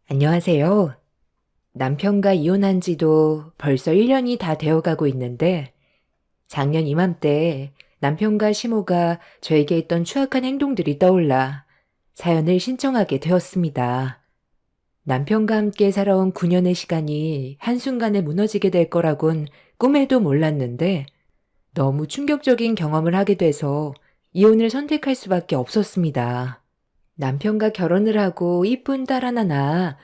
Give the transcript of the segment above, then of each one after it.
안녕하세요. 남편과 이혼한 지도 벌써 1년이 다 되어가고 있는데, 작년 이맘때 남편과 시모가 저에게 했던 추악한 행동들이 떠올라 사연을 신청하게 되었습니다. 남편과 함께 살아온 9년의 시간이 한순간에 무너지게 될 거라곤 꿈에도 몰랐는데, 너무 충격적인 경험을 하게 돼서 이혼을 선택할 수밖에 없었습니다. 남편과 결혼을 하고 이쁜 딸 하나 낳아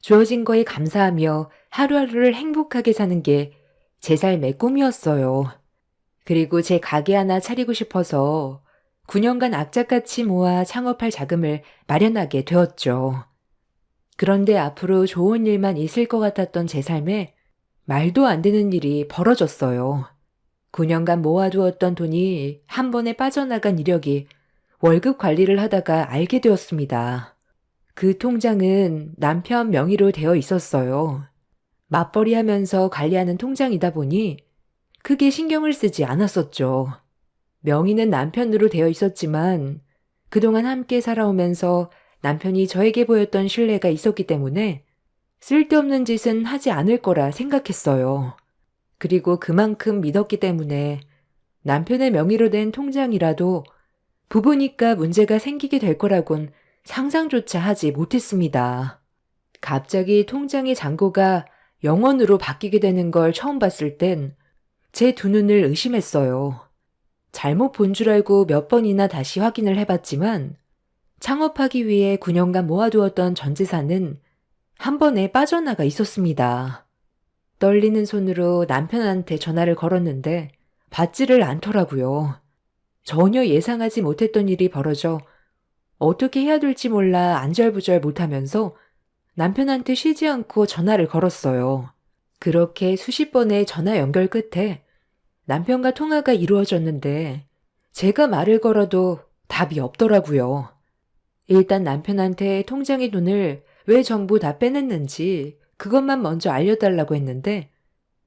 주어진 거에 감사하며 하루하루를 행복하게 사는 게 제 삶의 꿈이었어요. 그리고 제 가게 하나 차리고 싶어서 9년간 악착같이 모아 창업할 자금을 마련하게 되었죠. 그런데 앞으로 좋은 일만 있을 것 같았던 제 삶에 말도 안 되는 일이 벌어졌어요. 9년간 모아두었던 돈이 한 번에 빠져나간 이력이 월급 관리를 하다가 알게 되었습니다. 그 통장은 남편 명의로 되어 있었어요. 맞벌이 하면서 관리하는 통장이다 보니 크게 신경을 쓰지 않았었죠. 명의는 남편으로 되어 있었지만 그동안 함께 살아오면서 남편이 저에게 보였던 신뢰가 있었기 때문에 쓸데없는 짓은 하지 않을 거라 생각했어요. 그리고 그만큼 믿었기 때문에 남편의 명의로 된 통장이라도 부부니까 문제가 생기게 될 거라곤 상상조차 하지 못했습니다. 갑자기 통장의 잔고가 0원으로 바뀌게 되는 걸 처음 봤을 땐 제 두 눈을 의심했어요. 잘못 본 줄 알고 몇 번이나 다시 확인을 해봤지만 창업하기 위해 9년간 모아두었던 전 재산은 한 번에 빠져나가 있었습니다. 떨리는 손으로 남편한테 전화를 걸었는데 받지를 않더라고요. 전혀 예상하지 못했던 일이 벌어져 어떻게 해야 될지 몰라 안절부절 못하면서 남편한테 쉬지 않고 전화를 걸었어요. 그렇게 수십 번의 전화 연결 끝에 남편과 통화가 이루어졌는데 제가 말을 걸어도 답이 없더라고요. 일단 남편한테 통장의 돈을 왜 전부 다 빼냈는지 그것만 먼저 알려달라고 했는데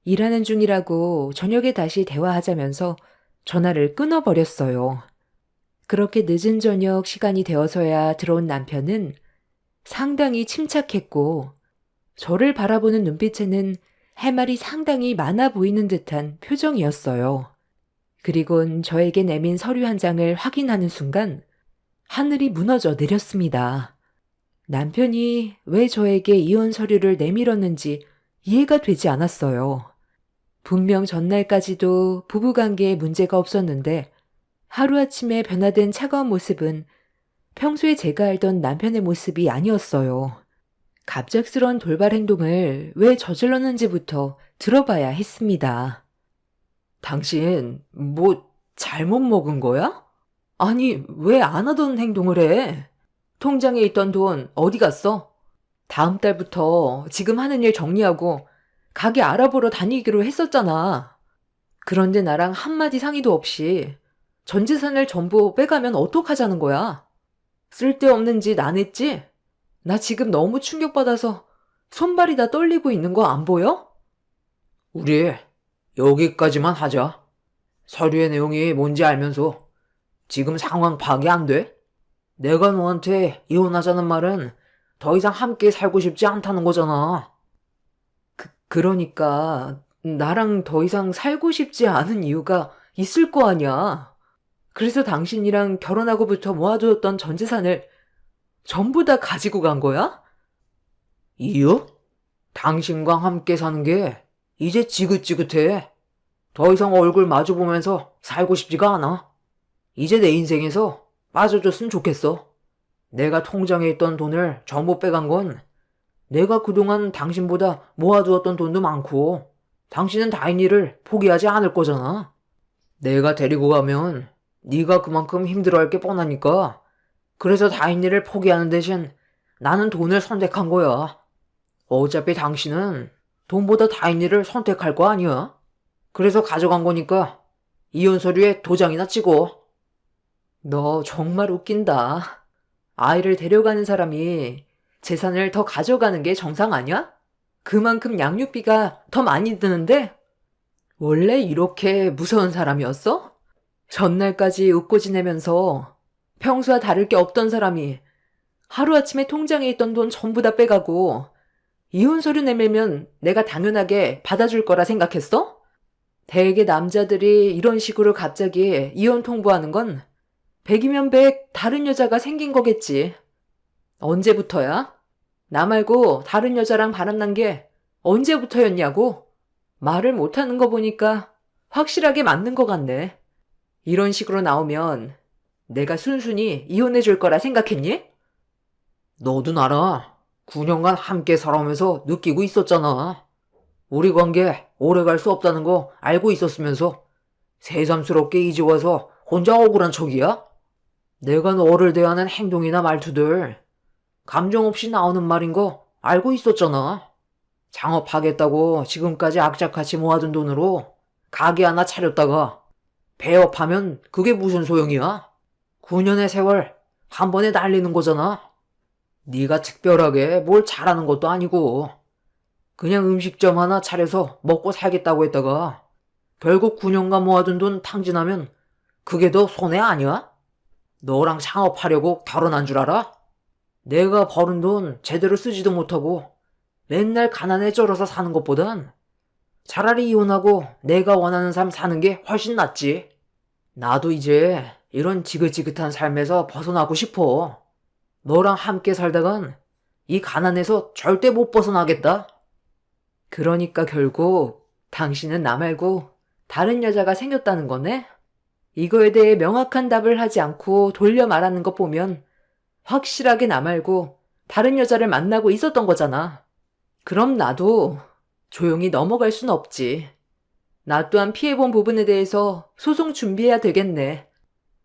일하는 중이라고 저녁에 다시 대화하자면서 전화를 끊어버렸어요. 그렇게 늦은 저녁 시간이 되어서야 들어온 남편은 상당히 침착했고 저를 바라보는 눈빛에는 할 말이 상당히 많아 보이는 듯한 표정이었어요. 그리곤 저에게 내민 서류 한 장을 확인하는 순간 하늘이 무너져 내렸습니다. 남편이 왜 저에게 이혼 서류를 내밀었는지 이해가 되지 않았어요. 분명 전날까지도 부부관계에 문제가 없었는데 하루아침에 변화된 차가운 모습은 평소에 제가 알던 남편의 모습이 아니었어요. 갑작스런 돌발 행동을 왜 저질렀는지부터 들어봐야 했습니다. 당신 뭐 잘못 먹은 거야? 아니, 왜 안 하던 행동을 해? 통장에 있던 돈 어디 갔어? 다음 달부터 지금 하는 일 정리하고 가게 알아보러 다니기로 했었잖아. 그런데 나랑 한마디 상의도 없이 전 재산을 전부 빼가면 어떡하자는 거야? 쓸데없는 짓 안 했지? 나 지금 너무 충격받아서 손발이 다 떨리고 있는 거 안 보여? 우리 여기까지만 하자. 서류의 내용이 뭔지 알면서 지금 상황 파악이 안 돼? 내가 너한테 이혼하자는 말은 더 이상 함께 살고 싶지 않다는 거잖아. 그러니까 나랑 더 이상 살고 싶지 않은 이유가 있을 거 아니야. 그래서 당신이랑 결혼하고부터 모아두었던 전 재산을 전부 다 가지고 간 거야? 이유? 당신과 함께 사는 게 이제 지긋지긋해. 더 이상 얼굴 마주보면서 살고 싶지가 않아. 이제 내 인생에서 빠져줬으면 좋겠어. 내가 통장에 있던 돈을 전부 빼간 건 내가 그동안 당신보다 모아두었던 돈도 많고 당신은 다인이를 포기하지 않을 거잖아. 내가 데리고 가면 네가 그만큼 힘들어할 게 뻔하니까 그래서 다인이를 포기하는 대신 나는 돈을 선택한 거야. 어차피 당신은 돈보다 다인이를 선택할 거 아니야? 그래서 가져간 거니까 이혼 서류에 도장이나 찍어. 너 정말 웃긴다. 아이를 데려가는 사람이 재산을 더 가져가는 게 정상 아니야? 그만큼 양육비가 더 많이 드는데? 원래 이렇게 무서운 사람이었어? 전날까지 웃고 지내면서 평소와 다를 게 없던 사람이 하루아침에 통장에 있던 돈 전부 다 빼가고 이혼 서류 내밀면 내가 당연하게 받아줄 거라 생각했어? 대개 남자들이 이런 식으로 갑자기 이혼 통보하는 건 100이면 100 다른 여자가 생긴 거겠지. 언제부터야? 나 말고 다른 여자랑 바람난 게 언제부터였냐고? 말을 못하는 거 보니까 확실하게 맞는 것 같네. 이런 식으로 나오면 내가 순순히 이혼해 줄 거라 생각했니? 너도 나랑 9년간 함께 살아오면서 느끼고 있었잖아. 우리 관계 오래 갈 수 없다는 거 알고 있었으면서 새삼스럽게 이제 와서 혼자 억울한 척이야? 내가 너를 대하는 행동이나 말투들 감정 없이 나오는 말인 거 알고 있었잖아. 창업하겠다고 지금까지 악착같이 모아둔 돈으로 가게 하나 차렸다가 배업하면 그게 무슨 소용이야? 9년의 세월 한 번에 날리는 거잖아. 네가 특별하게 뭘 잘하는 것도 아니고 그냥 음식점 하나 차려서 먹고 살겠다고 했다가 결국 9년간 모아둔 돈 탕진하면 그게 더 손해 아니야? 너랑 창업하려고 결혼한 줄 알아? 내가 버는 돈 제대로 쓰지도 못하고 맨날 가난에 쩔어서 사는 것보단 차라리 이혼하고 내가 원하는 삶 사는 게 훨씬 낫지. 나도 이제 이런 지긋지긋한 삶에서 벗어나고 싶어. 너랑 함께 살다간 이 가난에서 절대 못 벗어나겠다. 그러니까 결국 당신은 나 말고 다른 여자가 생겼다는 거네? 이거에 대해 명확한 답을 하지 않고 돌려 말하는 것 보면 확실하게 나 말고 다른 여자를 만나고 있었던 거잖아. 그럼 나도 조용히 넘어갈 순 없지. 나 또한 피해본 부분에 대해서 소송 준비해야 되겠네.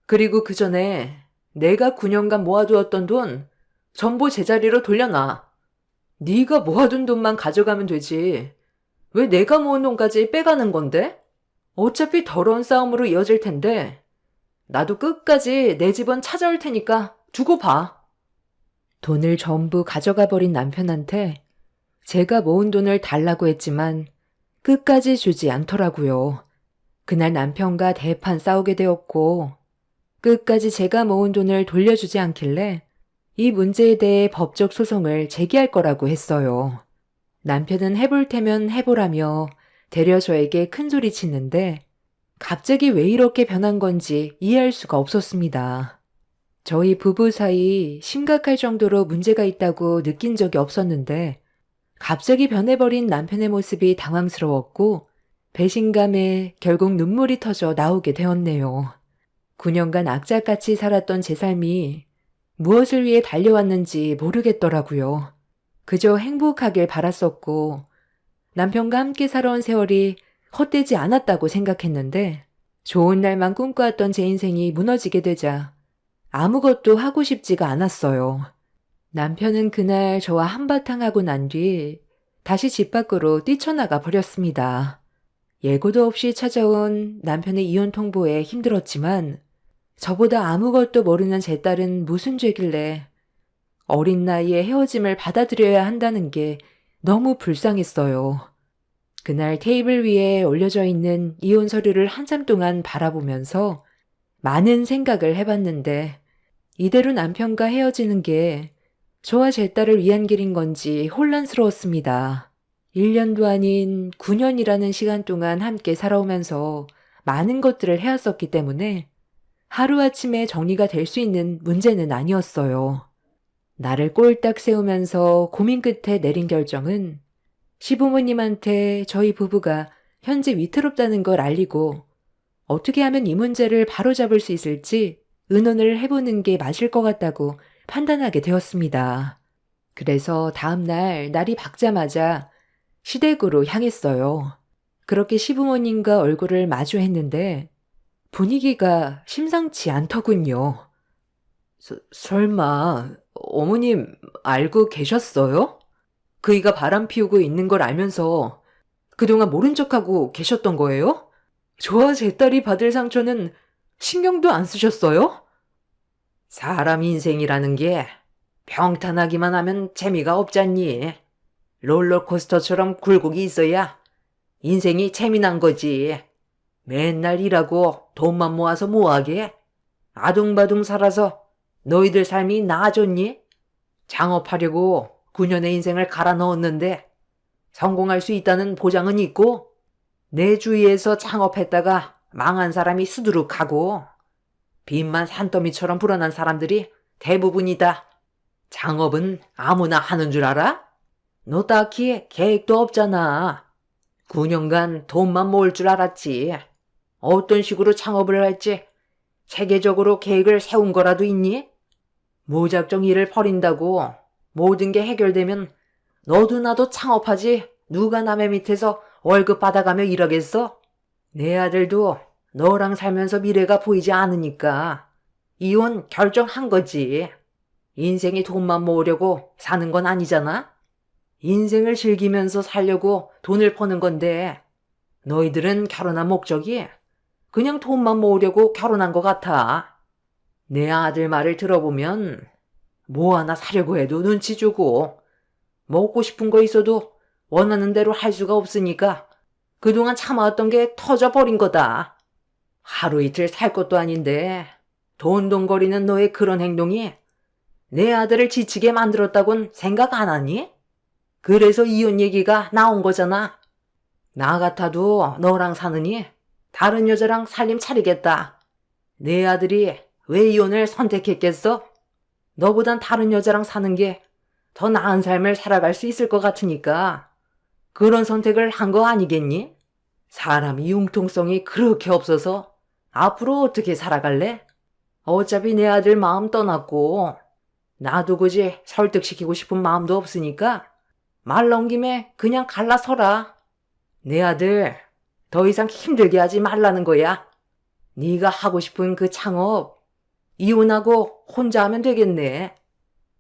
그리고 그 전에 내가 9년간 모아두었던 돈 전부 제자리로 돌려놔. 네가 모아둔 돈만 가져가면 되지. 왜 내가 모은 돈까지 빼가는 건데? 어차피 더러운 싸움으로 이어질 텐데 나도 끝까지 내 집은 찾아올 테니까 두고 봐. 돈을 전부 가져가 버린 남편한테 제가 모은 돈을 달라고 했지만 끝까지 주지 않더라고요. 그날 남편과 대판 싸우게 되었고 끝까지 제가 모은 돈을 돌려주지 않길래 이 문제에 대해 법적 소송을 제기할 거라고 했어요. 남편은 해볼 테면 해보라며 되려 저에게 큰소리 치는데 갑자기 왜 이렇게 변한 건지 이해할 수가 없었습니다. 저희 부부 사이 심각할 정도로 문제가 있다고 느낀 적이 없었는데 갑자기 변해버린 남편의 모습이 당황스러웠고 배신감에 결국 눈물이 터져 나오게 되었네요. 9년간 악착같이 살았던 제 삶이 무엇을 위해 달려왔는지 모르겠더라고요. 그저 행복하길 바랐었고 남편과 함께 살아온 세월이 헛되지 않았다고 생각했는데 좋은 날만 꿈꿔왔던 제 인생이 무너지게 되자 아무것도 하고 싶지가 않았어요. 남편은 그날 저와 한바탕 하고 난 뒤 다시 집 밖으로 뛰쳐나가 버렸습니다. 예고도 없이 찾아온 남편의 이혼 통보에 힘들었지만 저보다 아무것도 모르는 제 딸은 무슨 죄길래 어린 나이에 헤어짐을 받아들여야 한다는 게 너무 불쌍했어요. 그날 테이블 위에 올려져 있는 이혼 서류를 한참 동안 바라보면서 많은 생각을 해봤는데 이대로 남편과 헤어지는 게 저와 제 딸을 위한 길인 건지 혼란스러웠습니다. 1년도 아닌 9년이라는 시간 동안 함께 살아오면서 많은 것들을 해왔었기 때문에 하루아침에 정리가 될 수 있는 문제는 아니었어요. 나를 꼴딱 세우면서 고민 끝에 내린 결정은 시부모님한테 저희 부부가 현재 위태롭다는 걸 알리고 어떻게 하면 이 문제를 바로잡을 수 있을지 의논을 해보는 게 맞을 것 같다고 판단하게 되었습니다. 그래서 다음 날 날이 밝자마자 시댁으로 향했어요. 그렇게 시부모님과 얼굴을 마주했는데 분위기가 심상치 않더군요. 설마 어머님 알고 계셨어요? 그이가 바람 피우고 있는 걸 알면서 그동안 모른 척하고 계셨던 거예요? 저와 제 딸이 받을 상처는 신경도 안 쓰셨어요? 사람 인생이라는 게 평탄하기만 하면 재미가 없잖니. 롤러코스터처럼 굴곡이 있어야 인생이 재미난 거지. 맨날 일하고 돈만 모아서 뭐하게? 아둥바둥 살아서 너희들 삶이 나아졌니? 창업하려고 9년의 인생을 갈아 넣었는데 성공할 수 있다는 보장은 있고 내 주위에서 창업했다가 망한 사람이 수두룩하고 빚만 산더미처럼 불어난 사람들이 대부분이다. 창업은 아무나 하는 줄 알아? 너 딱히 계획도 없잖아. 9년간 돈만 모을 줄 알았지. 어떤 식으로 창업을 할지 체계적으로 계획을 세운 거라도 있니? 무작정 일을 벌인다고 모든 게 해결되면 너도 나도 창업하지 누가 남의 밑에서 월급 받아가며 일하겠어? 내 아들도 너랑 살면서 미래가 보이지 않으니까 이혼 결정한 거지. 인생이 돈만 모으려고 사는 건 아니잖아? 인생을 즐기면서 살려고 돈을 버는 건데 너희들은 결혼한 목적이 그냥 돈만 모으려고 결혼한 것 같아. 내 아들 말을 들어보면 뭐 하나 사려고 해도 눈치 주고 먹고 싶은 거 있어도 원하는 대로 할 수가 없으니까 그동안 참아왔던 게 터져버린 거다. 하루 이틀 살 것도 아닌데 돈돈거리는 너의 그런 행동이 내 아들을 지치게 만들었다곤 생각 안 하니? 그래서 이혼 얘기가 나온 거잖아. 나 같아도 너랑 사느니 다른 여자랑 살림 차리겠다. 내 아들이 왜 이혼을 선택했겠어? 너보단 다른 여자랑 사는 게 더 나은 삶을 살아갈 수 있을 것 같으니까 그런 선택을 한 거 아니겠니? 사람이 융통성이 그렇게 없어서 앞으로 어떻게 살아갈래? 어차피 내 아들 마음 떠났고 나도 굳이 설득시키고 싶은 마음도 없으니까 말 나온 김에 그냥 갈라서라. 내 아들 더 이상 힘들게 하지 말라는 거야. 네가 하고 싶은 그 창업 이혼하고 혼자 하면 되겠네.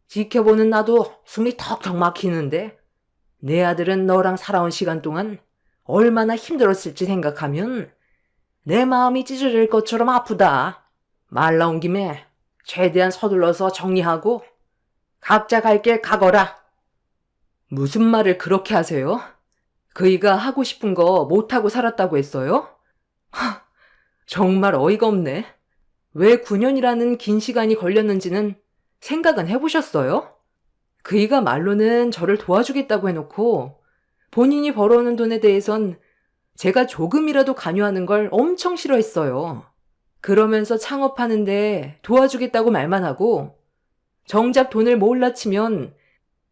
지켜보는 나도 숨이 턱턱 막히는데 내 아들은 너랑 살아온 시간 동안 얼마나 힘들었을지 생각하면 내 마음이 찢어질 것처럼 아프다. 말 나온 김에 최대한 서둘러서 정리하고 각자 갈 길 가거라. 무슨 말을 그렇게 하세요? 그이가 하고 싶은 거 못하고 살았다고 했어요? 정말 어이가 없네. 왜 9년이라는 긴 시간이 걸렸는지는 생각은 해보셨어요? 그이가 말로는 저를 도와주겠다고 해놓고 본인이 벌어오는 돈에 대해선 제가 조금이라도 관여하는 걸 엄청 싫어했어요. 그러면서 창업하는데 도와주겠다고 말만 하고 정작 돈을 모을라 치면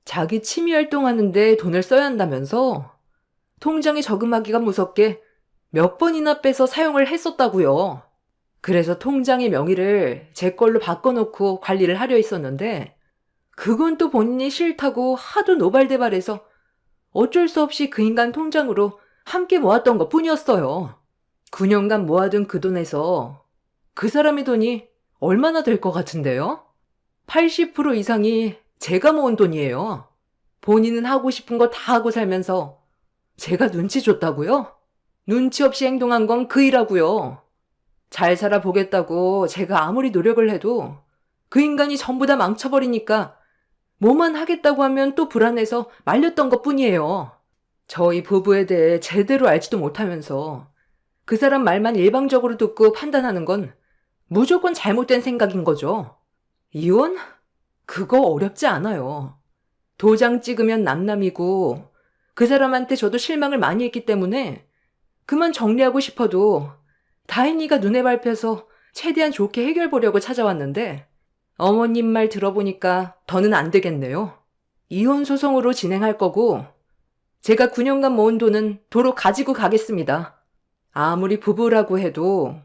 자기 취미 활동하는데 돈을 써야 한다면서 통장에 저금하기가 무섭게 몇 번이나 빼서 사용을 했었다고요. 그래서 통장의 명의를 제 걸로 바꿔놓고 관리를 하려 했었는데 그건 또 본인이 싫다고 하도 노발대발해서 어쩔 수 없이 그 인간 통장으로 함께 모았던 것 뿐이었어요. 9년간 모아둔 그 돈에서 그 사람의 돈이 얼마나 될 것 같은데요? 80% 이상이 제가 모은 돈이에요. 본인은 하고 싶은 거 다 하고 살면서 제가 눈치 줬다고요? 눈치 없이 행동한 건 그이라고요. 잘 살아보겠다고 제가 아무리 노력을 해도 그 인간이 전부 다 망쳐버리니까 뭐만 하겠다고 하면 또 불안해서 말렸던 것 뿐이에요. 저희 부부에 대해 제대로 알지도 못하면서 그 사람 말만 일방적으로 듣고 판단하는 건 무조건 잘못된 생각인 거죠. 이혼? 그거 어렵지 않아요. 도장 찍으면 남남이고 그 사람한테 저도 실망을 많이 했기 때문에 그만 정리하고 싶어도 다인이가 눈에 밟혀서 최대한 좋게 해결 보려고 찾아왔는데 어머님 말 들어보니까 더는 안 되겠네요. 이혼 소송으로 진행할 거고 제가 9년간 모은 돈은 도로 가지고 가겠습니다. 아무리 부부라고 해도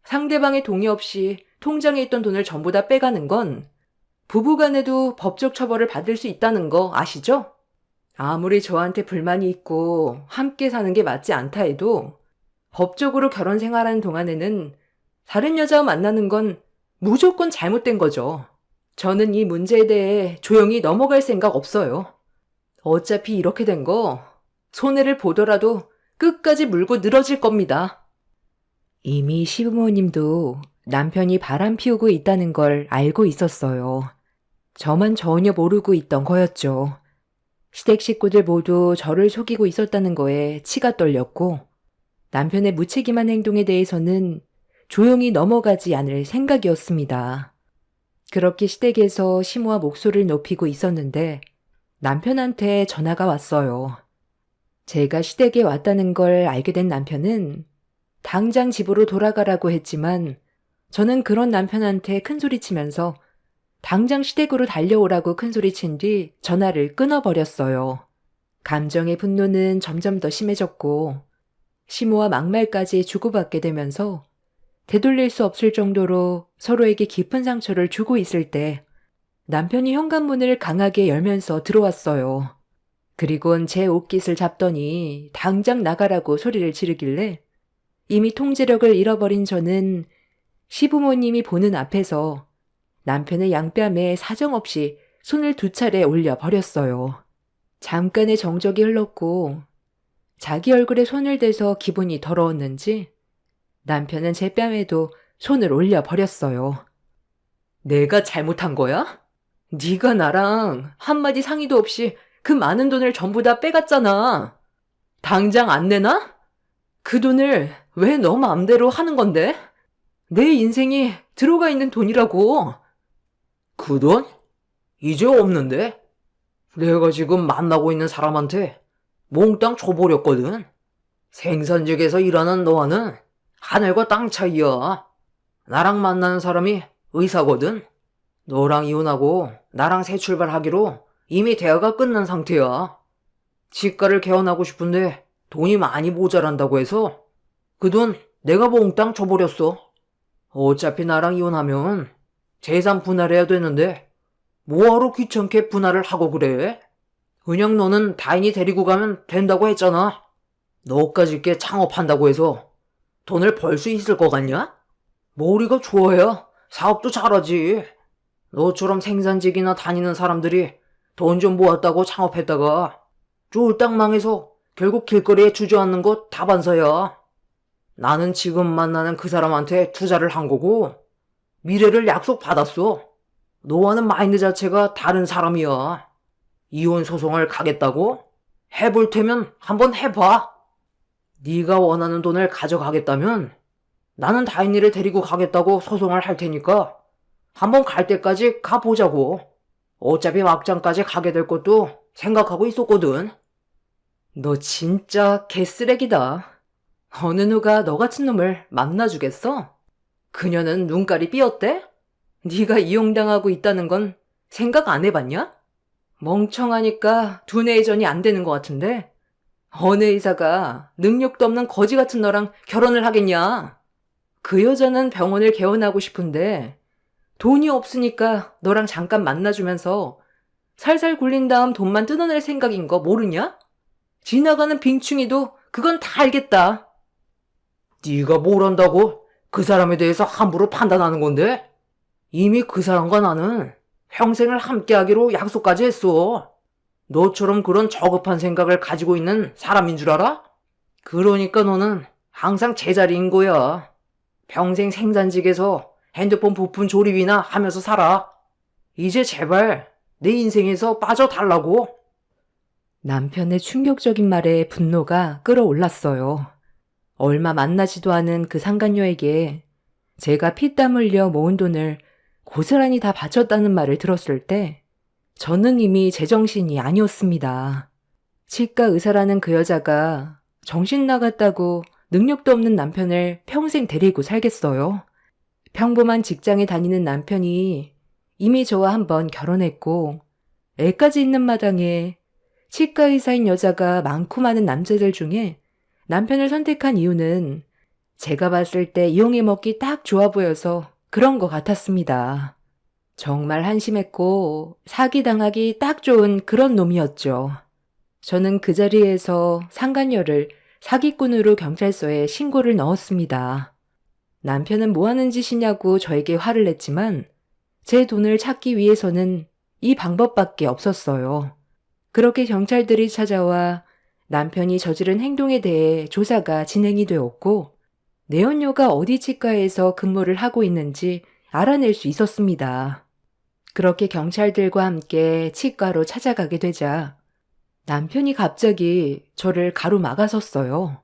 상대방의 동의 없이 통장에 있던 돈을 전부 다 빼가는 건 부부간에도 법적 처벌을 받을 수 있다는 거 아시죠? 아무리 저한테 불만이 있고 함께 사는 게 맞지 않다 해도 법적으로 결혼 생활하는 동안에는 다른 여자와 만나는 건 무조건 잘못된 거죠. 저는 이 문제에 대해 조용히 넘어갈 생각 없어요. 어차피 이렇게 된 거 손해를 보더라도 끝까지 물고 늘어질 겁니다. 이미 시부모님도 남편이 바람 피우고 있다는 걸 알고 있었어요. 저만 전혀 모르고 있던 거였죠. 시댁 식구들 모두 저를 속이고 있었다는 거에 치가 떨렸고 남편의 무책임한 행동에 대해서는 조용히 넘어가지 않을 생각이었습니다. 그렇게 시댁에서 시모와 목소리를 높이고 있었는데 남편한테 전화가 왔어요. 제가 시댁에 왔다는 걸 알게 된 남편은 당장 집으로 돌아가라고 했지만 저는 그런 남편한테 큰소리치면서 당장 시댁으로 달려오라고 큰소리친 뒤 전화를 끊어버렸어요. 감정의 분노는 점점 더 심해졌고 시모와 막말까지 주고받게 되면서 되돌릴 수 없을 정도로 서로에게 깊은 상처를 주고 있을 때 남편이 현관문을 강하게 열면서 들어왔어요. 그리곤 제 옷깃을 잡더니 당장 나가라고 소리를 지르길래 이미 통제력을 잃어버린 저는 시부모님이 보는 앞에서 남편의 양뺨에 사정없이 손을 2차례 올려버렸어요. 잠깐의 정적이 흘렀고 자기 얼굴에 손을 대서 기분이 더러웠는지 남편은 제 뺨에도 손을 올려버렸어요. 내가 잘못한 거야? 네가 나랑 한마디 상의도 없이 그 많은 돈을 전부 다 빼갔잖아. 당장 안 내놔? 그 돈을 왜 너 마음대로 하는 건데? 내 인생이 들어가 있는 돈이라고. 그 돈? 이제 없는데? 내가 지금 만나고 있는 사람한테 몽땅 줘버렸거든. 생산직에서 일하는 너와는 하늘과 땅 차이야. 나랑 만나는 사람이 의사거든. 너랑 이혼하고 나랑 새 출발하기로 이미 대화가 끝난 상태야. 치과를 개원하고 싶은데 돈이 많이 모자란다고 해서 그 돈 내가 몽땅 줘버렸어. 어차피 나랑 이혼하면 재산 분할해야 되는데 뭐하러 귀찮게 분할을 하고 그래? 그냥 너는 다인이 데리고 가면 된다고 했잖아. 너까지 게 창업한다고 해서 돈을 벌 수 있을 것 같냐? 머리가 좋아야 사업도 잘하지. 너처럼 생산직이나 다니는 사람들이 돈 좀 모았다고 창업했다가 쫄딱 망해서 결국 길거리에 주저앉는 거 다반사야. 나는 지금 만나는 그 사람한테 투자를 한 거고 미래를 약속받았어. 너와는 마인드 자체가 다른 사람이야. 이혼 소송을 가겠다고? 해볼 테면 한번 해봐. 네가 원하는 돈을 가져가겠다면 나는 다인이를 데리고 가겠다고 소송을 할 테니까 한번 갈 때까지 가보자고. 어차피 막장까지 가게 될 것도 생각하고 있었거든. 너 진짜 개쓰레기다. 어느 누가 너 같은 놈을 만나주겠어? 그녀는 눈깔이 삐었대? 네가 이용당하고 있다는 건 생각 안 해봤냐? 멍청하니까 두뇌 회전이 안 되는 것 같은데 어느 의사가 능력도 없는 거지 같은 너랑 결혼을 하겠냐? 그 여자는 병원을 개원하고 싶은데 돈이 없으니까 너랑 잠깐 만나주면서 살살 굴린 다음 돈만 뜯어낼 생각인 거 모르냐? 지나가는 빙충이도 그건 다 알겠다. 네가 뭘 안다고 그 사람에 대해서 함부로 판단하는 건데? 이미 그 사람과 나는 평생을 함께하기로 약속까지 했어. 너처럼 그런 저급한 생각을 가지고 있는 사람인 줄 알아? 그러니까 너는 항상 제자리인 거야. 평생 생산직에서 핸드폰 부품 조립이나 하면서 살아. 이제 제발 내 인생에서 빠져달라고. 남편의 충격적인 말에 분노가 끌어올랐어요. 얼마 만나지도 않은 그 상간녀에게 제가 피땀 흘려 모은 돈을 고스란히 다 바쳤다는 말을 들었을 때 저는 이미 제정신이 아니었습니다. 치과 의사라는 그 여자가 정신 나갔다고 능력도 없는 남편을 평생 데리고 살겠어요? 평범한 직장에 다니는 남편이 이미 저와 한번 결혼했고 애까지 있는 마당에 치과 의사인 여자가 많고 많은 남자들 중에 남편을 선택한 이유는 제가 봤을 때 이용해 먹기 딱 좋아 보여서 그런 것 같았습니다. 정말 한심했고 사기당하기 딱 좋은 그런 놈이었죠. 저는 그 자리에서 상간녀를 사기꾼으로 경찰서에 신고를 넣었습니다. 남편은 뭐 하는 짓이냐고 저에게 화를 냈지만 제 돈을 찾기 위해서는 이 방법밖에 없었어요. 그렇게 경찰들이 찾아와 남편이 저지른 행동에 대해 조사가 진행이 되었고 내연녀가 어디 치과에서 근무를 하고 있는지 알아낼 수 있었습니다. 그렇게 경찰들과 함께 치과로 찾아가게 되자 남편이 갑자기 저를 가로막아섰어요.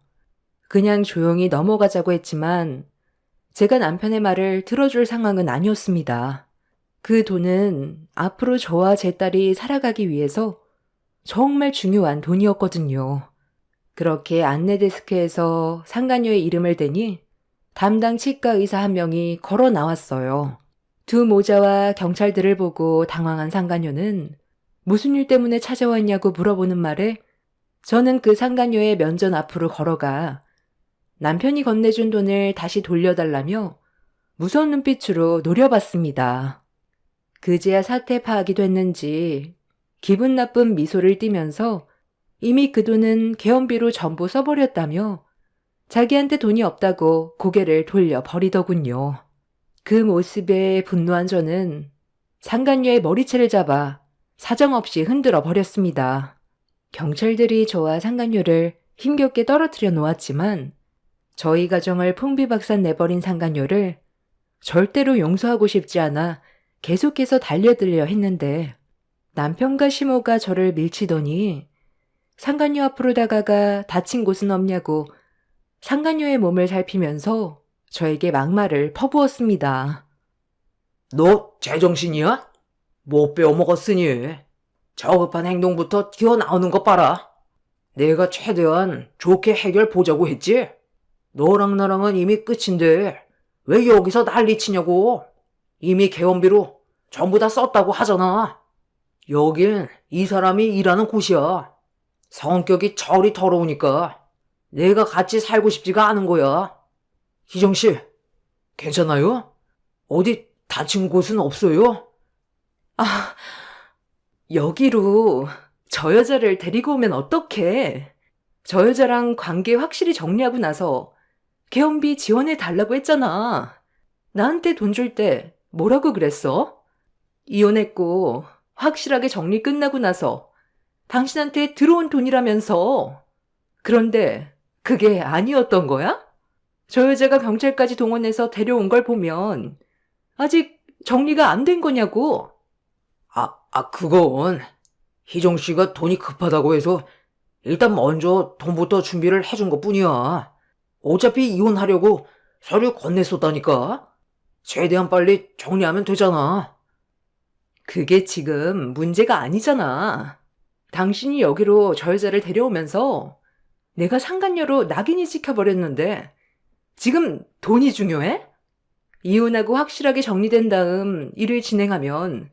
그냥 조용히 넘어가자고 했지만 제가 남편의 말을 들어줄 상황은 아니었습니다. 그 돈은 앞으로 저와 제 딸이 살아가기 위해서 정말 중요한 돈이었거든요. 그렇게 안내데스크에서 상간녀의 이름을 대니 담당 치과 의사 한 명이 걸어 나왔어요. 두 모자와 경찰들을 보고 당황한 상간녀는 무슨 일 때문에 찾아왔냐고 물어보는 말에 저는 그 상간녀의 면전 앞으로 걸어가 남편이 건네준 돈을 다시 돌려달라며 무서운 눈빛으로 노려봤습니다. 그제야 사태 파악이 됐는지 기분 나쁜 미소를 띠면서 이미 그 돈은 개원비로 전부 써버렸다며 자기한테 돈이 없다고 고개를 돌려버리더군요. 그 모습에 분노한 저는 상간녀의 머리채를 잡아 사정없이 흔들어 버렸습니다. 경찰들이 저와 상간녀를 힘겹게 떨어뜨려 놓았지만 저희 가정을 풍비박산 내버린 상간녀를 절대로 용서하고 싶지 않아 계속해서 달려들려 했는데 남편과 시모가 저를 밀치더니 상간녀 앞으로 다가가 다친 곳은 없냐고 상간녀의 몸을 살피면서 저에게 막말을 퍼부었습니다. 너 제정신이야? 못 빼어먹었으니 저급한 행동부터 튀어나오는 것 봐라. 내가 최대한 좋게 해결 보자고 했지? 너랑 나랑은 이미 끝인데 왜 여기서 난리치냐고. 이미 개원비로 전부 다 썼다고 하잖아. 여긴 이 사람이 일하는 곳이야. 성격이 저리 더러우니까 내가 같이 살고 싶지가 않은 거야. 희정씨, 괜찮아요? 어디 다친 곳은 없어요? 아, 여기로 저 여자를 데리고 오면 어떡해. 저 여자랑 관계 확실히 정리하고 나서 개원비 지원해 달라고 했잖아. 나한테 돈 줄 때 뭐라고 그랬어? 이혼했고 확실하게 정리 끝나고 나서 당신한테 들어온 돈이라면서. 그런데 그게 아니었던 거야? 저 여자가 경찰까지 동원해서 데려온 걸 보면 아직 정리가 안 된 거냐고. 그건 희정씨가 돈이 급하다고 해서 일단 먼저 돈부터 준비를 해준 것 뿐이야. 어차피 이혼하려고 서류 건넸었다니까. 최대한 빨리 정리하면 되잖아. 그게 지금 문제가 아니잖아. 당신이 여기로 저 여자를 데려오면서 내가 상간녀로 낙인이 찍혀버렸는데 지금 돈이 중요해? 이혼하고 확실하게 정리된 다음 일을 진행하면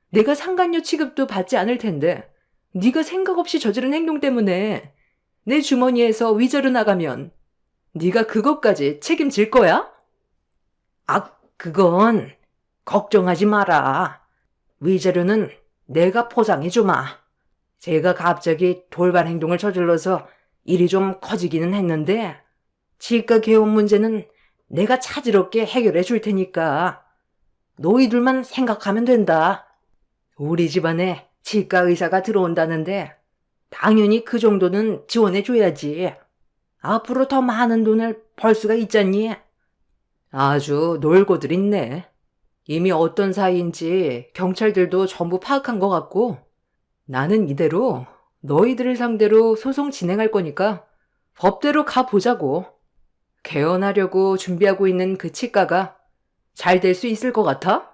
내가 상간녀 취급도 받지 않을 텐데 네가 생각 없이 저지른 행동 때문에 내 주머니에서 위자료 나가면 네가 그것까지 책임질 거야? 그건 걱정하지 마라. 위자료는 내가 포장해주마. 제가 갑자기 돌발 행동을 저질러서 일이 좀 커지기는 했는데 치과 개원 문제는 내가 차질없게 해결해 줄 테니까 너희들만 생각하면 된다. 우리 집안에 치과 의사가 들어온다는데 당연히 그 정도는 지원해 줘야지. 앞으로 더 많은 돈을 벌 수가 있잖니. 아주 놀고들 있네. 이미 어떤 사이인지 경찰들도 전부 파악한 것 같고 나는 이대로 너희들을 상대로 소송 진행할 거니까 법대로 가보자고. 개원하려고 준비하고 있는 그 치과가 잘 될 수 있을 것 같아?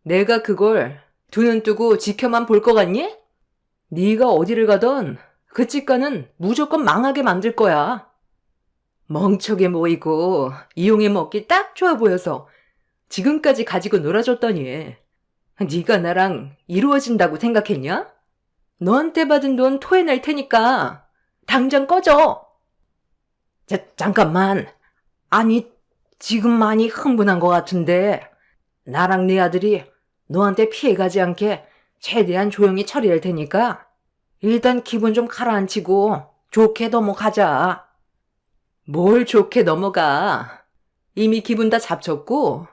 내가 그걸 두 눈 뜨고 지켜만 볼 것 같니? 네가 어디를 가던 그 치과는 무조건 망하게 만들 거야. 멍청해 보이고 이용해 먹기 딱 좋아 보여서 지금까지 가지고 놀아줬더니 네가 나랑 이루어진다고 생각했냐? 너한테 받은 돈 토해낼 테니까 당장 꺼져. 잠깐만. 아니, 지금 많이 흥분한 것 같은데 나랑 네 아들이 너한테 피해가지 않게 최대한 조용히 처리할 테니까 일단 기분 좀 가라앉히고 좋게 넘어가자. 뭘 좋게 넘어가. 이미 기분 다 잡쳤고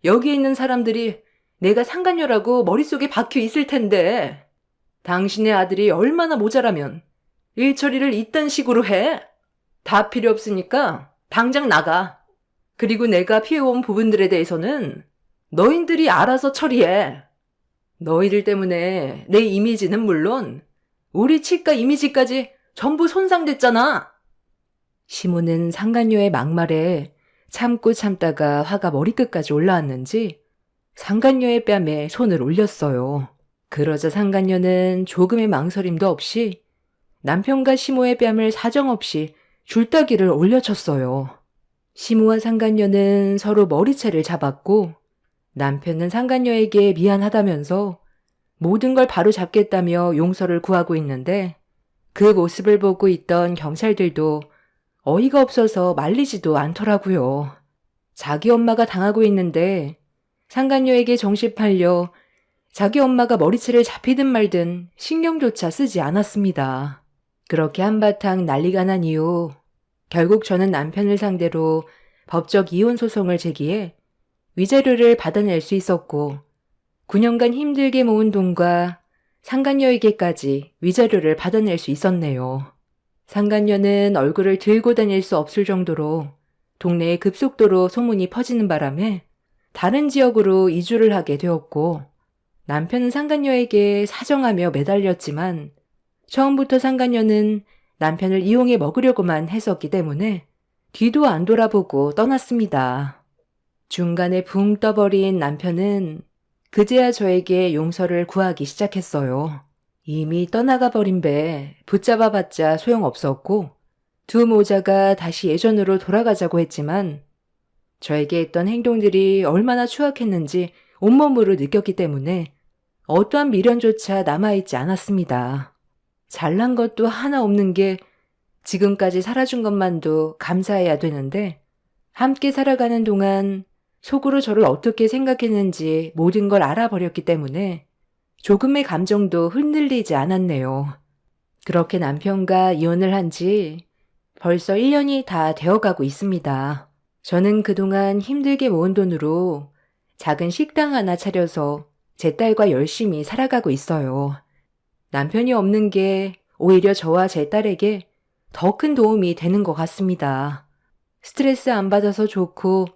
여기 있는 사람들이 내가 상간녀라고 머릿속에 박혀 있을 텐데 당신의 아들이 얼마나 모자라면 일 처리를 이딴 식으로 해? 다 필요 없으니까 당장 나가. 그리고 내가 피해온 부분들에 대해서는 너희들이 알아서 처리해. 너희들 때문에 내 이미지는 물론 우리 치과 이미지까지 전부 손상됐잖아. 시모는 상간녀의 막말에 참고 참다가 화가 머리끝까지 올라왔는지 상간녀의 뺨에 손을 올렸어요. 그러자 상간녀는 조금의 망설임도 없이 남편과 시모의 뺨을 사정없이 줄따기를 올려쳤어요. 시모와 상간녀는 서로 머리채를 잡았고 남편은 상간녀에게 미안하다면서 모든 걸 바로 잡겠다며 용서를 구하고 있는데 그 모습을 보고 있던 경찰들도 어이가 없어서 말리지도 않더라고요. 자기 엄마가 당하고 있는데 상간녀에게 정신 팔려 자기 엄마가 머리채를 잡히든 말든 신경조차 쓰지 않았습니다. 그렇게 한바탕 난리가 난 이후 결국 저는 남편을 상대로 법적 이혼 소송을 제기해 위자료를 받아낼 수 있었고 9년간 힘들게 모은 돈과 상간녀에게까지 위자료를 받아낼 수 있었네요. 상간녀는 얼굴을 들고 다닐 수 없을 정도로 동네에 급속도로 소문이 퍼지는 바람에 다른 지역으로 이주를 하게 되었고 남편은 상간녀에게 사정하며 매달렸지만 처음부터 상간녀는 남편을 이용해 먹으려고만 했었기 때문에 뒤도 안 돌아보고 떠났습니다. 중간에 붕 떠버린 남편은 그제야 저에게 용서를 구하기 시작했어요. 이미 떠나가 버린 배 붙잡아봤자 소용없었고 두 모자가 다시 예전으로 돌아가자고 했지만 저에게 했던 행동들이 얼마나 추악했는지 온몸으로 느꼈기 때문에 어떠한 미련조차 남아있지 않았습니다. 잘난 것도 하나 없는 게 지금까지 살아준 것만도 감사해야 되는데 함께 살아가는 동안 속으로 저를 어떻게 생각했는지 모든 걸 알아버렸기 때문에 조금의 감정도 흔들리지 않았네요. 그렇게 남편과 이혼을 한 지 벌써 1년이 다 되어가고 있습니다. 저는 그동안 힘들게 모은 돈으로 작은 식당 하나 차려서 제 딸과 열심히 살아가고 있어요. 남편이 없는 게 오히려 저와 제 딸에게 더 큰 도움이 되는 것 같습니다. 스트레스 안 받아서 좋고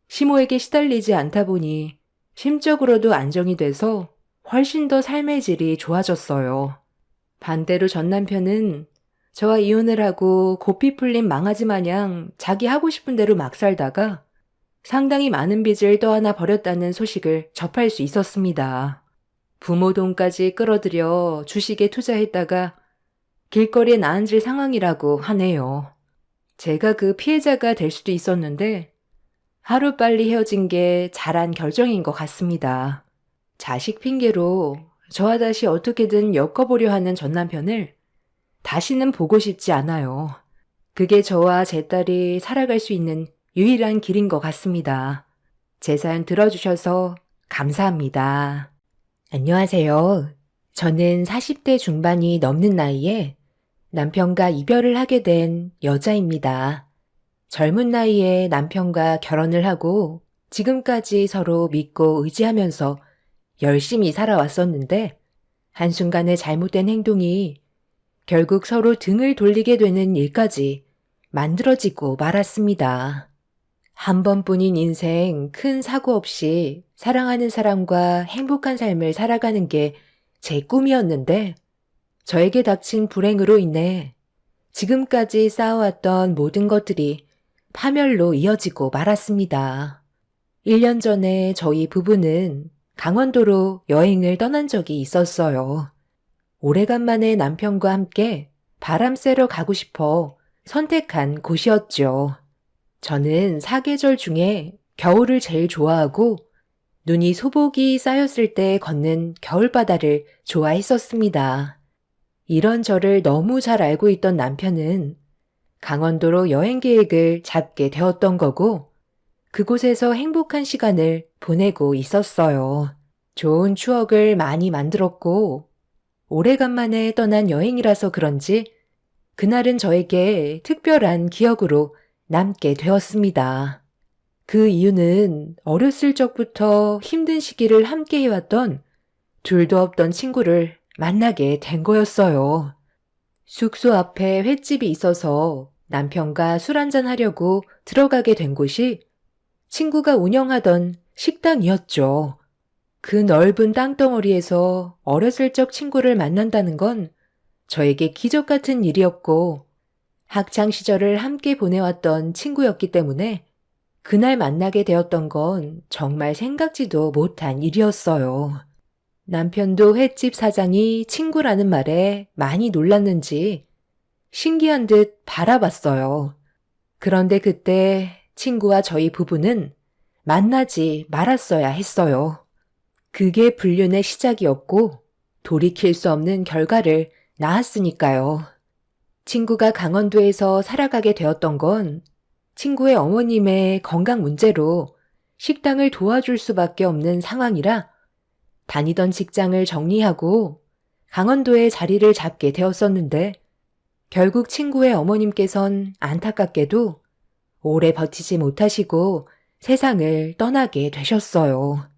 시모에게 시달리지 않다 보니 심적으로도 안정이 돼서 훨씬 더 삶의 질이 좋아졌어요. 반대로 전 남편은 저와 이혼을 하고 고삐 풀린 망아지 마냥 자기 하고 싶은 대로 막 살다가 상당히 많은 빚을 떠안아 버렸다는 소식을 접할 수 있었습니다. 부모 돈까지 끌어들여 주식에 투자했다가 길거리에 나앉을 상황이라고 하네요. 제가 그 피해자가 될 수도 있었는데 하루빨리 헤어진 게 잘한 결정인 것 같습니다. 자식 핑계로 저와 다시 어떻게든 엮어보려 하는 전 남편을 다시는 보고 싶지 않아요. 그게 저와 제 딸이 살아갈 수 있는 유일한 길인 것 같습니다. 제 사연 들어주셔서 감사합니다. 안녕하세요. 저는 40대 중반이 넘는 나이에 남편과 이별을 하게 된 여자입니다. 젊은 나이에 남편과 결혼을 하고 지금까지 서로 믿고 의지하면서 열심히 살아왔었는데 한순간에 잘못된 행동이 결국 서로 등을 돌리게 되는 일까지 만들어지고 말았습니다. 한 번뿐인 인생 큰 사고 없이 사랑하는 사람과 행복한 삶을 살아가는 게 제 꿈이었는데 저에게 닥친 불행으로 인해 지금까지 쌓아왔던 모든 것들이 파멸로 이어지고 말았습니다. 1년 전에 저희 부부는 강원도로 여행을 떠난 적이 있었어요. 오래간만에 남편과 함께 바람 쐬러 가고 싶어 선택한 곳이었죠. 저는 사계절 중에 겨울을 제일 좋아하고 눈이 소복이 쌓였을 때 걷는 겨울바다를 좋아했었습니다. 이런 저를 너무 잘 알고 있던 남편은 강원도로 여행 계획을 잡게 되었던 거고 그곳에서 행복한 시간을 보내고 있었어요. 좋은 추억을 많이 만들었고 오래간만에 떠난 여행이라서 그런지 그날은 저에게 특별한 기억으로 남게 되었습니다. 그 이유는 어렸을 적부터 힘든 시기를 함께 해왔던 둘도 없던 친구를 만나게 된 거였어요. 숙소 앞에 횟집이 있어서 남편과 술 한잔 하려고 들어가게 된 곳이 친구가 운영하던 식당이었죠. 그 넓은 땅덩어리에서 어렸을 적 친구를 만난다는 건 저에게 기적 같은 일이었고 학창 시절을 함께 보내왔던 친구였기 때문에 그날 만나게 되었던 건 정말 생각지도 못한 일이었어요. 남편도 횟집 사장이 친구라는 말에 많이 놀랐는지 신기한 듯 바라봤어요. 그런데 그때 친구와 저희 부부는 만나지 말았어야 했어요. 그게 불륜의 시작이었고 돌이킬 수 없는 결과를 낳았으니까요. 친구가 강원도에서 살아가게 되었던 건 친구의 어머님의 건강 문제로 식당을 도와줄 수밖에 없는 상황이라 다니던 직장을 정리하고 강원도에 자리를 잡게 되었었는데 결국 친구의 어머님께선 안타깝게도 오래 버티지 못하시고 세상을 떠나게 되셨어요.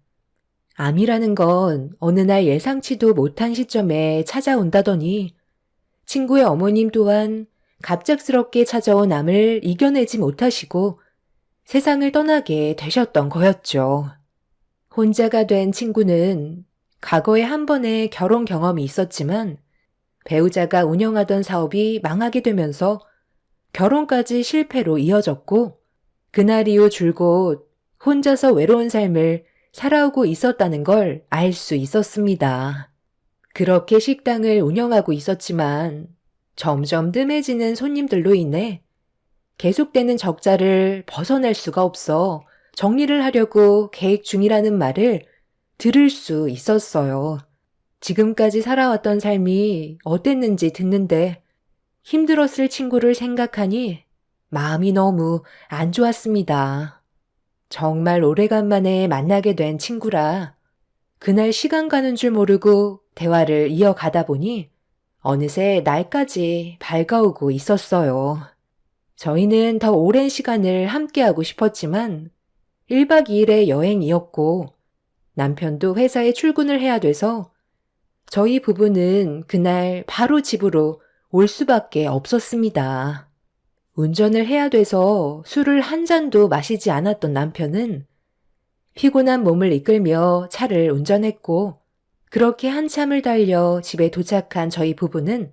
암이라는 건 어느 날 예상치도 못한 시점에 찾아온다더니 친구의 어머님 또한 갑작스럽게 찾아온 암을 이겨내지 못하시고 세상을 떠나게 되셨던 거였죠. 혼자가 된 친구는 과거에 한 번의 결혼 경험이 있었지만 배우자가 운영하던 사업이 망하게 되면서 결혼까지 실패로 이어졌고 그날 이후 줄곧 혼자서 외로운 삶을 살아오고 있었다는 걸 알 수 있었습니다. 그렇게 식당을 운영하고 있었지만 점점 뜸해지는 손님들로 인해 계속되는 적자를 벗어날 수가 없어 정리를 하려고 계획 중이라는 말을 들을 수 있었어요. 지금까지 살아왔던 삶이 어땠는지 듣는데 힘들었을 친구를 생각하니 마음이 너무 안 좋았습니다. 정말 오래간만에 만나게 된 친구라 그날 시간 가는 줄 모르고 대화를 이어가다 보니 어느새 날까지 밝아오고 있었어요. 저희는 더 오랜 시간을 함께하고 싶었지만 1박 2일의 여행이었고 남편도 회사에 출근을 해야 돼서 저희 부부는 그날 바로 집으로 올 수밖에 없었습니다. 운전을 해야 돼서 술을 한 잔도 마시지 않았던 남편은 피곤한 몸을 이끌며 차를 운전했고 그렇게 한참을 달려 집에 도착한 저희 부부는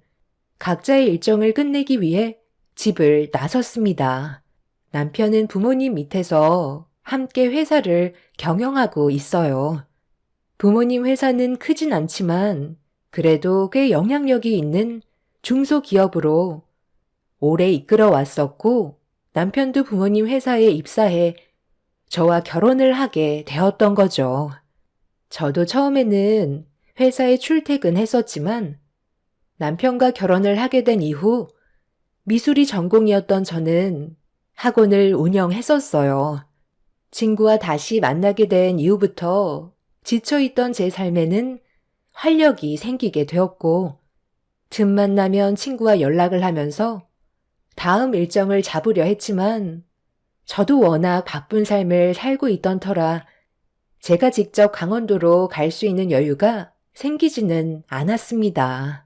각자의 일정을 끝내기 위해 집을 나섰습니다. 남편은 부모님 밑에서 함께 회사를 경영하고 있어요. 부모님 회사는 크진 않지만 그래도 꽤 영향력이 있는 중소기업으로 오래 이끌어 왔었고 남편도 부모님 회사에 입사해 저와 결혼을 하게 되었던 거죠. 저도 처음에는 회사에 출퇴근했었지만 남편과 결혼을 하게 된 이후 미술이 전공이었던 저는 학원을 운영했었어요. 친구와 다시 만나게 된 이후부터 지쳐있던 제 삶에는 활력이 생기게 되었고 틈만 나면 친구와 연락을 하면서 다음 일정을 잡으려 했지만 저도 워낙 바쁜 삶을 살고 있던 터라 제가 직접 강원도로 갈 수 있는 여유가 생기지는 않았습니다.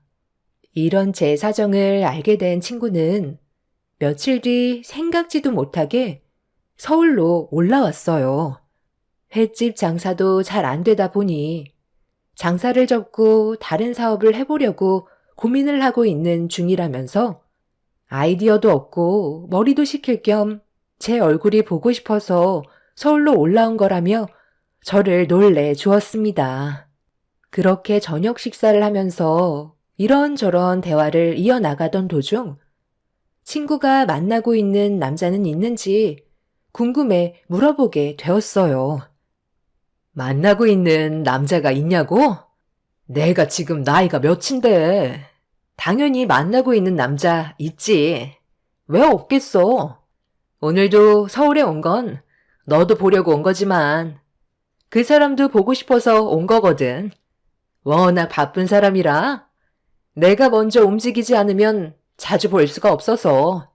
이런 제 사정을 알게 된 친구는 며칠 뒤 생각지도 못하게 서울로 올라왔어요. 횟집 장사도 잘 안 되다 보니 장사를 접고 다른 사업을 해보려고 고민을 하고 있는 중이라면서 아이디어도 없고 머리도 식힐 겸 제 얼굴이 보고 싶어서 서울로 올라온 거라며 저를 놀래 주었습니다. 그렇게 저녁 식사를 하면서 이런저런 대화를 이어나가던 도중 친구가 만나고 있는 남자는 있는지 궁금해 물어보게 되었어요. 만나고 있는 남자가 있냐고? 내가 지금 나이가 몇인데 당연히 만나고 있는 남자 있지. 왜 없겠어? 오늘도 서울에 온 건 너도 보려고 온 거지만 그 사람도 보고 싶어서 온 거거든. 워낙 바쁜 사람이라 내가 먼저 움직이지 않으면 자주 볼 수가 없어서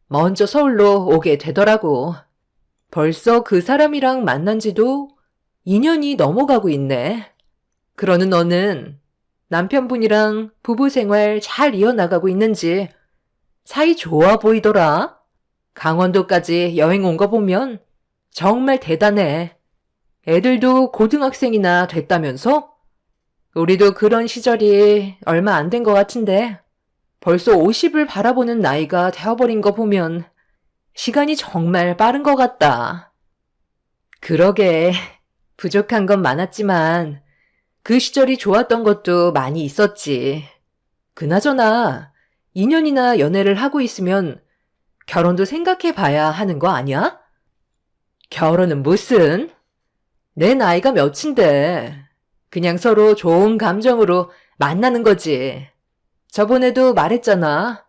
먼저 서울로 오게 되더라고. 벌써 그 사람이랑 만난 지도 2년이 넘어가고 있네. 그러는 너는 남편분이랑 부부 생활 잘 이어나가고 있는지 사이 좋아 보이더라. 강원도까지 여행 온 거 보면 정말 대단해. 애들도 고등학생이나 됐다면서? 우리도 그런 시절이 얼마 안 된 것 같은데 벌써 50을 바라보는 나이가 되어버린 거 보면 시간이 정말 빠른 것 같다. 그러게. 부족한 건 많았지만 그 시절이 좋았던 것도 많이 있었지. 그나저나 2년이나 연애를 하고 있으면 결혼도 생각해 봐야 하는 거 아니야? 결혼은 무슨? 내 나이가 몇인데. 그냥 서로 좋은 감정으로 만나는 거지. 저번에도 말했잖아.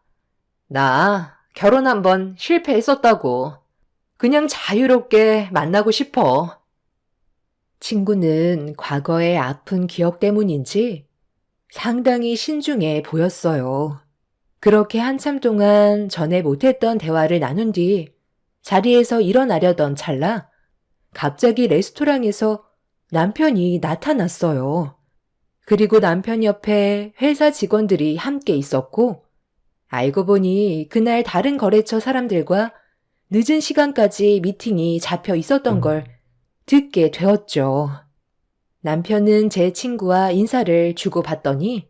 나 결혼 한번 실패했었다고. 그냥 자유롭게 만나고 싶어. 친구는 과거의 아픈 기억 때문인지 상당히 신중해 보였어요. 그렇게 한참 동안 전에 못했던 대화를 나눈 뒤 자리에서 일어나려던 찰나 갑자기 레스토랑에서 남편이 나타났어요. 그리고 남편 옆에 회사 직원들이 함께 있었고 알고 보니 그날 다른 거래처 사람들과 늦은 시간까지 미팅이 잡혀 있었던 걸 듣게 되었죠. 남편은 제 친구와 인사를 주고받더니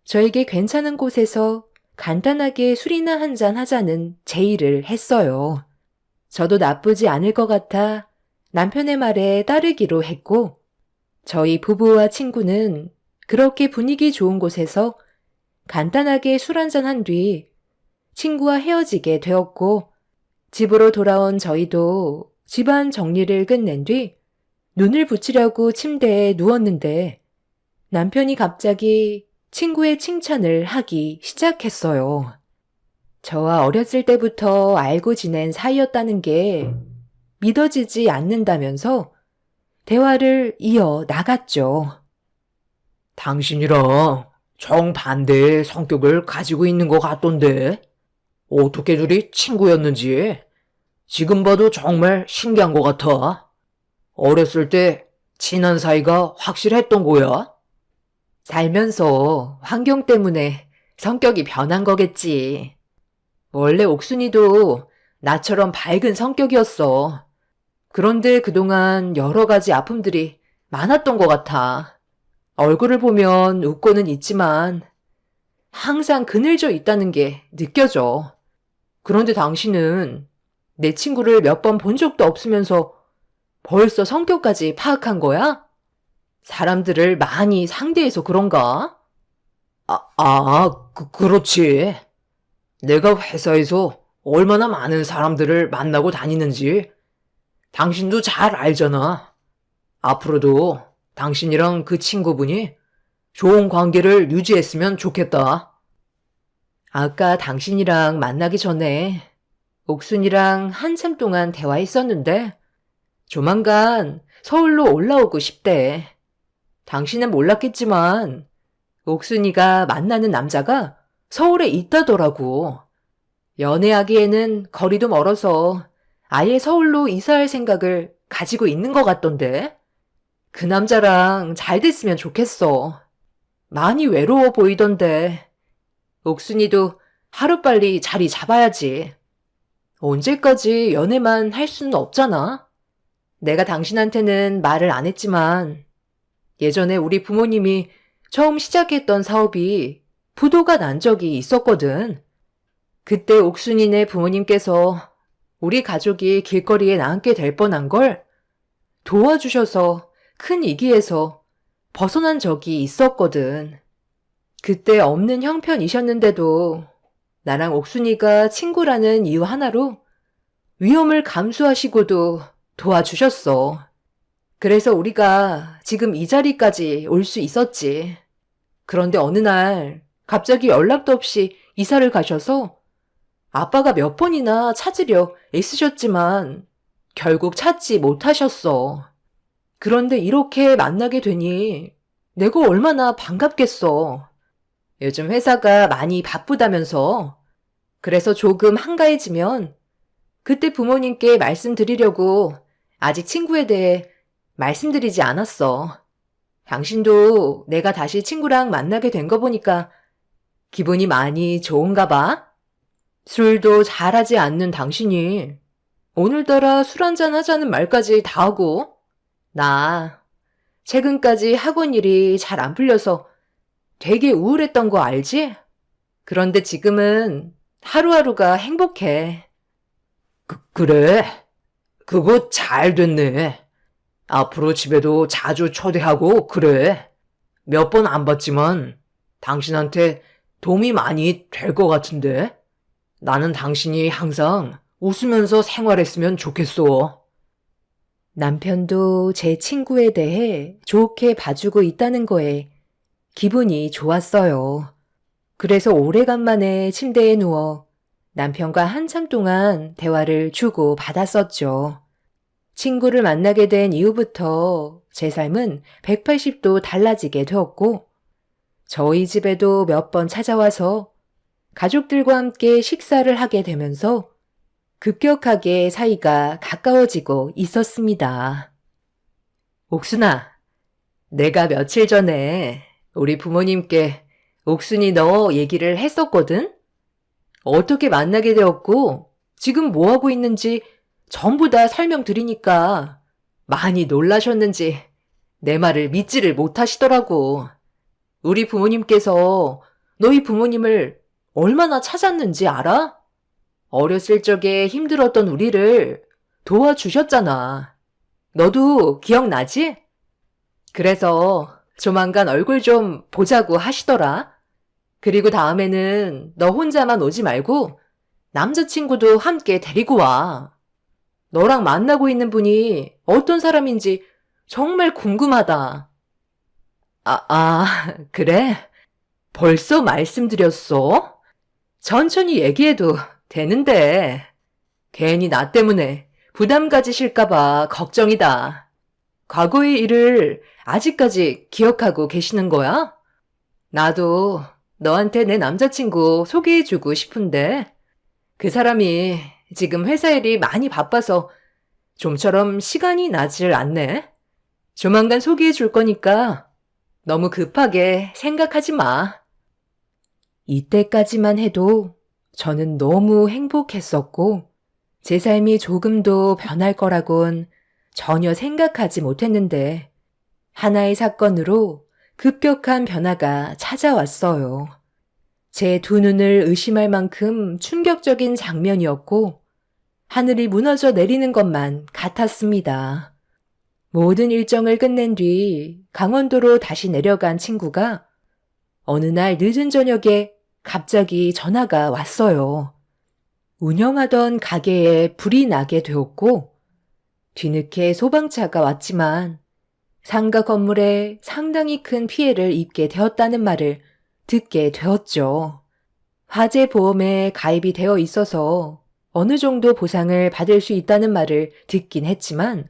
저에게 괜찮은 곳에서 간단하게 술이나 한잔 하자는 제의를 했어요. 저도 나쁘지 않을 것 같아 남편의 말에 따르기로 했고 저희 부부와 친구는 그렇게 분위기 좋은 곳에서 간단하게 술 한잔 한 뒤 친구와 헤어지게 되었고 집으로 돌아온 저희도 집안 정리를 끝낸 뒤 눈을 붙이려고 침대에 누웠는데 남편이 갑자기 친구의 칭찬을 하기 시작했어요. 저와 어렸을 때부터 알고 지낸 사이였다는 게 믿어지지 않는다면서 대화를 이어 나갔죠. 당신이랑 정반대의 성격을 가지고 있는 것 같던데 어떻게 둘이 친구였는지 지금 봐도 정말 신기한 것 같아. 어렸을 때 친한 사이가 확실했던 거야? 살면서 환경 때문에 성격이 변한 거겠지. 원래 옥순이도 나처럼 밝은 성격이었어. 그런데 그동안 여러 가지 아픔들이 많았던 것 같아. 얼굴을 보면 웃고는 있지만 항상 그늘져 있다는 게 느껴져. 그런데 당신은 내 친구를 몇 번 본 적도 없으면서 벌써 성격까지 파악한 거야? 사람들을 많이 상대해서 그런가? 그렇지. 내가 회사에서 얼마나 많은 사람들을 만나고 다니는지 당신도 잘 알잖아. 앞으로도 당신이랑 그 친구분이 좋은 관계를 유지했으면 좋겠다. 아까 당신이랑 만나기 전에 옥순이랑 한참 동안 대화했었는데 조만간 서울로 올라오고 싶대. 당신은 몰랐겠지만 옥순이가 만나는 남자가 서울에 있다더라고. 연애하기에는 거리도 멀어서 아예 서울로 이사할 생각을 가지고 있는 것 같던데. 그 남자랑 잘 됐으면 좋겠어. 많이 외로워 보이던데. 옥순이도 하루빨리 자리 잡아야지. 언제까지 연애만 할 수는 없잖아. 내가 당신한테는 말을 안 했지만 예전에 우리 부모님이 처음 시작했던 사업이 부도가 난 적이 있었거든. 그때 옥순이네 부모님께서 우리 가족이 길거리에 나앉게 될 뻔한 걸 도와주셔서 큰 위기에서 벗어난 적이 있었거든. 그때 없는 형편이셨는데도 나랑 옥순이가 친구라는 이유 하나로 위험을 감수하시고도 도와주셨어. 그래서 우리가 지금 이 자리까지 올 수 있었지. 그런데 어느 날 갑자기 연락도 없이 이사를 가셔서 아빠가 몇 번이나 찾으려 애쓰셨지만 결국 찾지 못하셨어. 그런데 이렇게 만나게 되니 내가 얼마나 반갑겠어. 요즘 회사가 많이 바쁘다면서. 그래서 조금 한가해지면 그때 부모님께 말씀드리려고 아직 친구에 대해 말씀드리지 않았어. 당신도 내가 다시 친구랑 만나게 된 거 보니까 기분이 많이 좋은가 봐. 술도 잘하지 않는 당신이 오늘따라 술 한잔 하자는 말까지 다 하고. 나 최근까지 학원 일이 잘 안 풀려서 되게 우울했던 거 알지? 그런데 지금은 하루하루가 행복해. 그래. 그거 잘 됐네. 앞으로 집에도 자주 초대하고 그래. 몇 번 안 봤지만 당신한테 도움이 많이 될 것 같은데? 나는 당신이 항상 웃으면서 생활했으면 좋겠어. 남편도 제 친구에 대해 좋게 봐주고 있다는 거에 기분이 좋았어요. 그래서 오래간만에 침대에 누워 남편과 한참 동안 대화를 주고 받았었죠. 친구를 만나게 된 이후부터 제 삶은 180도 달라지게 되었고, 저희 집에도 몇 번 찾아와서 가족들과 함께 식사를 하게 되면서 급격하게 사이가 가까워지고 있었습니다. 옥순아, 내가 며칠 전에 우리 부모님께 옥순이 너 얘기를 했었거든? 어떻게 만나게 되었고, 지금 뭐 하고 있는지 전부 다 설명드리니까 많이 놀라셨는지 내 말을 믿지를 못하시더라고. 우리 부모님께서 너희 부모님을 얼마나 찾았는지 알아? 어렸을 적에 힘들었던 우리를 도와주셨잖아. 너도 기억나지? 그래서 조만간 얼굴 좀 보자고 하시더라. 그리고 다음에는 너 혼자만 오지 말고 남자친구도 함께 데리고 와. 너랑 만나고 있는 분이 어떤 사람인지 정말 궁금하다. 그래? 벌써 말씀드렸어? 천천히 얘기해도 되는데. 괜히 나 때문에 부담 가지실까봐 걱정이다. 과거의 일을 아직까지 기억하고 계시는 거야? 나도 너한테 내 남자친구 소개해주고 싶은데, 그 사람이 지금 회사 일이 많이 바빠서 좀처럼 시간이 나질 않네. 조만간 소개해 줄 거니까 너무 급하게 생각하지 마. 이때까지만 해도 저는 너무 행복했었고 제 삶이 조금도 변할 거라곤 전혀 생각하지 못했는데 하나의 사건으로 급격한 변화가 찾아왔어요. 제 두 눈을 의심할 만큼 충격적인 장면이었고 하늘이 무너져 내리는 것만 같았습니다. 모든 일정을 끝낸 뒤 강원도로 다시 내려간 친구가 어느 날 늦은 저녁에 갑자기 전화가 왔어요. 운영하던 가게에 불이 나게 되었고 뒤늦게 소방차가 왔지만 상가 건물에 상당히 큰 피해를 입게 되었다는 말을 듣게 되었죠. 화재 보험에 가입이 되어 있어서 어느 정도 보상을 받을 수 있다는 말을 듣긴 했지만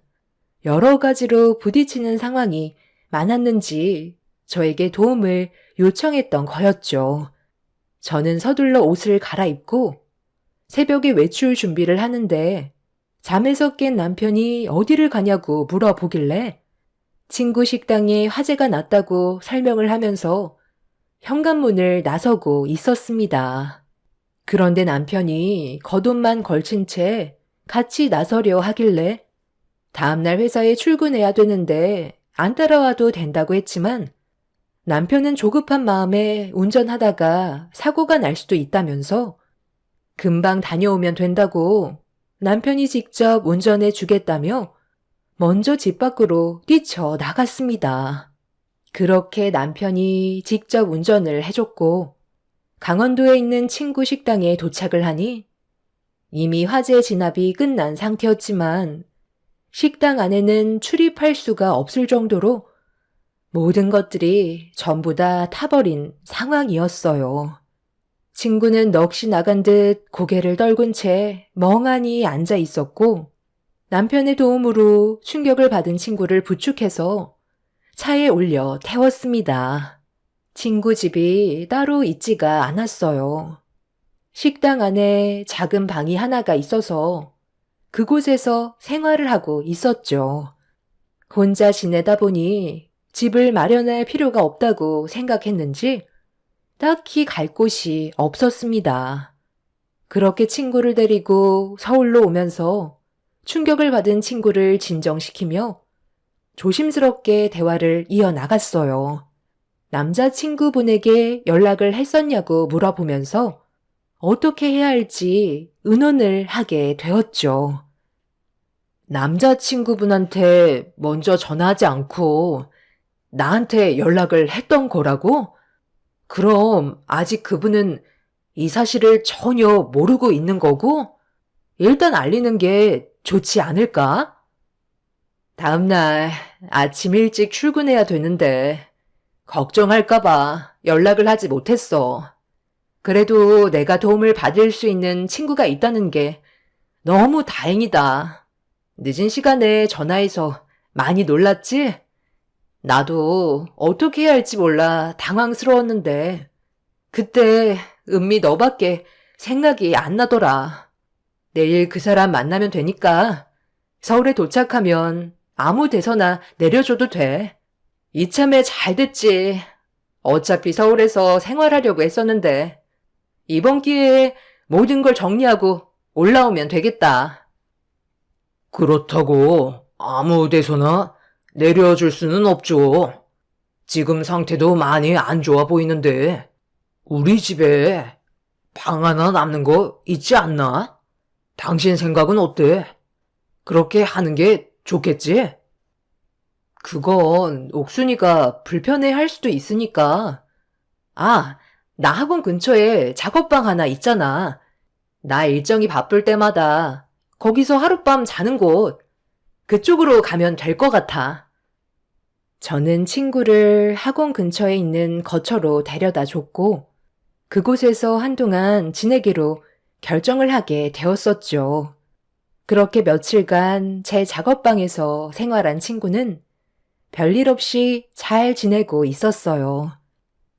여러 가지로 부딪히는 상황이 많았는지 저에게 도움을 요청했던 거였죠. 저는 서둘러 옷을 갈아입고 새벽에 외출 준비를 하는데 잠에서 깬 남편이 어디를 가냐고 물어보길래 친구 식당에 화재가 났다고 설명을 하면서 현관문을 나서고 있었습니다. 그런데 남편이 겉옷만 걸친 채 같이 나서려 하길래 다음날 회사에 출근해야 되는데 안 따라와도 된다고 했지만 남편은 조급한 마음에 운전하다가 사고가 날 수도 있다면서 금방 다녀오면 된다고 남편이 직접 운전해 주겠다며 먼저 집 밖으로 뛰쳐나갔습니다. 그렇게 남편이 직접 운전을 해줬고 강원도에 있는 친구 식당에 도착을 하니 이미 화재 진압이 끝난 상태였지만 식당 안에는 출입할 수가 없을 정도로 모든 것들이 전부 다 타버린 상황이었어요. 친구는 넋이 나간 듯 고개를 떨군 채 멍하니 앉아 있었고 남편의 도움으로 충격을 받은 친구를 부축해서 차에 올려 태웠습니다. 친구 집이 따로 있지가 않았어요. 식당 안에 작은 방이 하나가 있어서 그곳에서 생활을 하고 있었죠. 혼자 지내다 보니 집을 마련할 필요가 없다고 생각했는지 딱히 갈 곳이 없었습니다. 그렇게 친구를 데리고 서울로 오면서 충격을 받은 친구를 진정시키며 조심스럽게 대화를 이어나갔어요. 남자친구분에게 연락을 했었냐고 물어보면서 어떻게 해야 할지 의논을 하게 되었죠. 남자친구분한테 먼저 전화하지 않고 나한테 연락을 했던 거라고? 그럼 아직 그분은 이 사실을 전혀 모르고 있는 거고? 일단 알리는 게 좋지 않을까? 다음날 아침 일찍 출근해야 되는데 걱정할까봐 연락을 하지 못했어. 그래도 내가 도움을 받을 수 있는 친구가 있다는 게 너무 다행이다. 늦은 시간에 전화해서 많이 놀랐지? 나도 어떻게 해야 할지 몰라 당황스러웠는데 그때 은미 너밖에 생각이 안 나더라. 내일 그 사람 만나면 되니까 서울에 도착하면 아무 데서나 내려줘도 돼. 이참에 잘 됐지. 어차피 서울에서 생활하려고 했었는데 이번 기회에 모든 걸 정리하고 올라오면 되겠다. 그렇다고 아무 데서나 내려줄 수는 없죠. 지금 상태도 많이 안 좋아 보이는데 우리 집에 방 하나 남는 거 있지 않나? 당신 생각은 어때? 그렇게 하는 게 좋겠지? 그건 옥순이가 불편해할 수도 있으니까. 아, 나 학원 근처에 작업방 하나 있잖아. 나 일정이 바쁠 때마다 거기서 하룻밤 자는 곳. 그쪽으로 가면 될 것 같아. 저는 친구를 학원 근처에 있는 거처로 데려다 줬고 그곳에서 한동안 지내기로 결정을 하게 되었었죠. 그렇게 며칠간 제 작업방에서 생활한 친구는 별일 없이 잘 지내고 있었어요.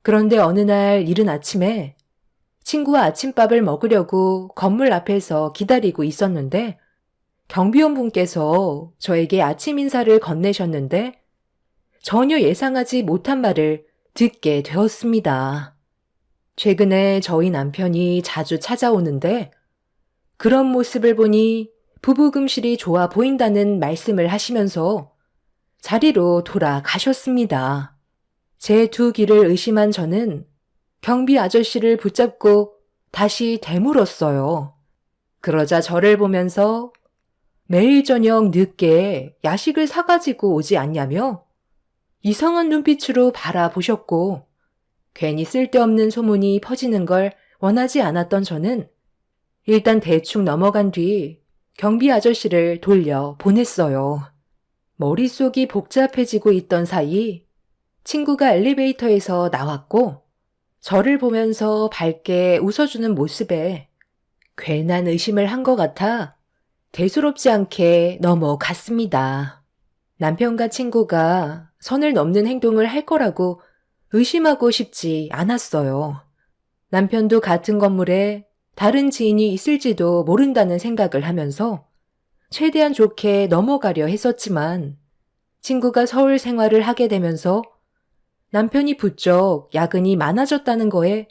그런데 어느 날 이른 아침에 친구와 아침밥을 먹으려고 건물 앞에서 기다리고 있었는데 경비원분께서 저에게 아침 인사를 건네셨는데 전혀 예상하지 못한 말을 듣게 되었습니다. 최근에 저희 남편이 자주 찾아오는데 그런 모습을 보니 부부금실이 좋아 보인다는 말씀을 하시면서 자리로 돌아가셨습니다. 제 두 귀를 의심한 저는 경비 아저씨를 붙잡고 다시 되물었어요. 그러자 저를 보면서 매일 저녁 늦게 야식을 사가지고 오지 않냐며 이상한 눈빛으로 바라보셨고 괜히 쓸데없는 소문이 퍼지는 걸 원하지 않았던 저는 일단 대충 넘어간 뒤 경비 아저씨를 돌려 보냈어요. 머릿속이 복잡해지고 있던 사이 친구가 엘리베이터에서 나왔고 저를 보면서 밝게 웃어주는 모습에 괜한 의심을 한 것 같아 대수롭지 않게 넘어갔습니다. 남편과 친구가 선을 넘는 행동을 할 거라고 의심하고 싶지 않았어요. 남편도 같은 건물에 다른 지인이 있을지도 모른다는 생각을 하면서 최대한 좋게 넘어가려 했었지만 친구가 서울 생활을 하게 되면서 남편이 부쩍 야근이 많아졌다는 거에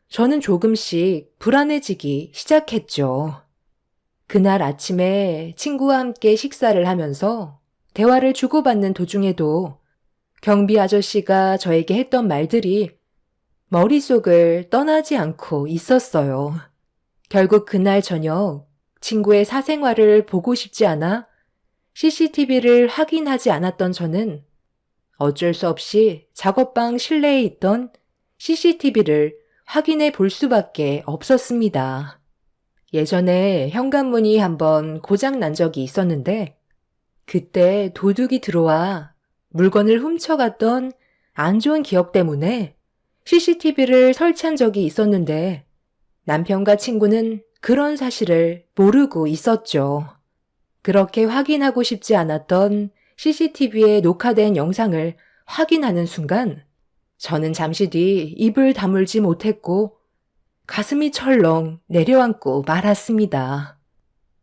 저는 조금씩 불안해지기 시작했죠. 그날 아침에 친구와 함께 식사를 하면서 대화를 주고받는 도중에도 경비 아저씨가 저에게 했던 말들이 머릿속을 떠나지 않고 있었어요. 결국 그날 저녁 친구의 사생활을 보고 싶지 않아 CCTV를 확인하지 않았던 저는 어쩔 수 없이 작업방 실내에 있던 CCTV를 확인해 볼 수밖에 없었습니다. 예전에 현관문이 한번 고장 난 적이 있었는데 그때 도둑이 들어와 물건을 훔쳐갔던 안 좋은 기억 때문에 CCTV를 설치한 적이 있었는데 남편과 친구는 그런 사실을 모르고 있었죠. 그렇게 확인하고 싶지 않았던 CCTV에 녹화된 영상을 확인하는 순간 저는 잠시 뒤 입을 다물지 못했고 가슴이 철렁 내려앉고 말았습니다.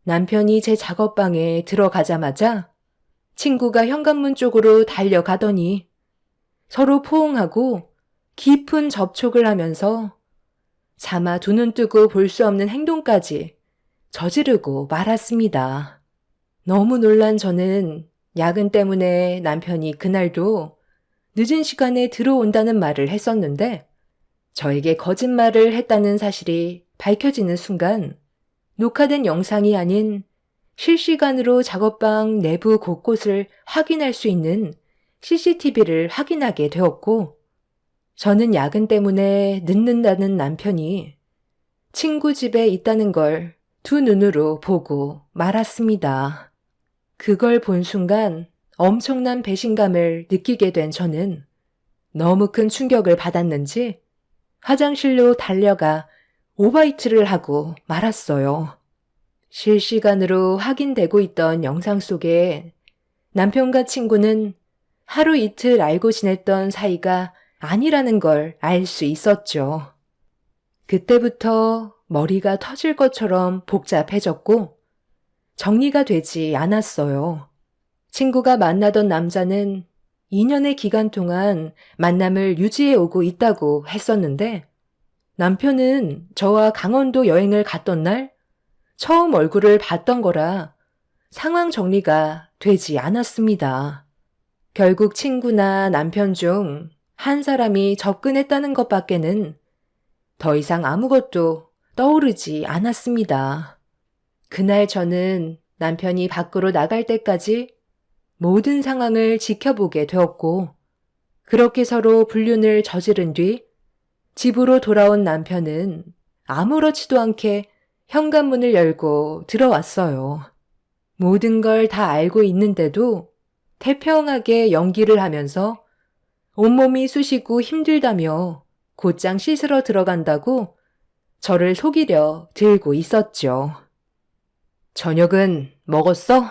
남편이 제 작업방에 들어가자마자 친구가 현관문 쪽으로 달려가더니 서로 포옹하고 깊은 접촉을 하면서 차마 두 눈 뜨고 볼 수 없는 행동까지 저지르고 말았습니다. 너무 놀란 저는 야근 때문에 남편이 그날도 늦은 시간에 들어온다는 말을 했었는데 저에게 거짓말을 했다는 사실이 밝혀지는 순간 녹화된 영상이 아닌 실시간으로 작업방 내부 곳곳을 확인할 수 있는 CCTV를 확인하게 되었고, 저는 야근 때문에 늦는다는 남편이 친구 집에 있다는 걸 두 눈으로 보고 말았습니다. 그걸 본 순간 엄청난 배신감을 느끼게 된 저는 너무 큰 충격을 받았는지 화장실로 달려가 오바이트를 하고 말았어요. 실시간으로 확인되고 있던 영상 속에 남편과 친구는 하루 이틀 알고 지냈던 사이가 아니라는 걸 알 수 있었죠. 그때부터 머리가 터질 것처럼 복잡해졌고 정리가 되지 않았어요. 친구가 만나던 남자는 2년의 기간 동안 만남을 유지해 오고 있다고 했었는데 남편은 저와 강원도 여행을 갔던 날 처음 얼굴을 봤던 거라 상황 정리가 되지 않았습니다. 결국 친구나 남편 중 한 사람이 접근했다는 것밖에는 더 이상 아무것도 떠오르지 않았습니다. 그날 저는 남편이 밖으로 나갈 때까지 모든 상황을 지켜보게 되었고, 그렇게 서로 불륜을 저지른 뒤 집으로 돌아온 남편은 아무렇지도 않게 현관문을 열고 들어왔어요. 모든 걸 다 알고 있는데도 태평하게 연기를 하면서 온몸이 쑤시고 힘들다며 곧장 씻으러 들어간다고 저를 속이려 들고 있었죠. 저녁은 먹었어?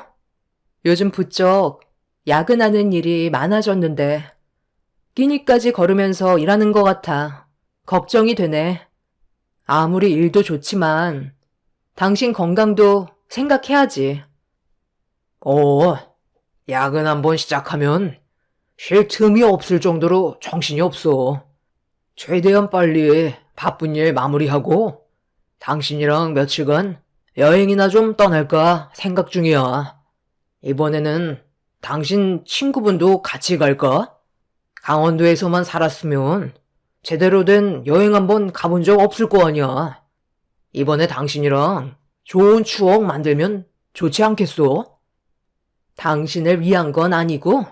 요즘 부쩍 야근하는 일이 많아졌는데 끼니까지 걸으면서 일하는 것 같아 걱정이 되네. 아무리 일도 좋지만 당신 건강도 생각해야지. 야근 한번 시작하면 쉴 틈이 없을 정도로 정신이 없어. 최대한 빨리 바쁜 일 마무리하고 당신이랑 며칠간 여행이나 좀 떠날까 생각 중이야. 이번에는 당신 친구분도 같이 갈까? 강원도에서만 살았으면 제대로 된 여행 한번 가본 적 없을 거 아니야. 이번에 당신이랑 좋은 추억 만들면 좋지 않겠소? 당신을 위한 건 아니고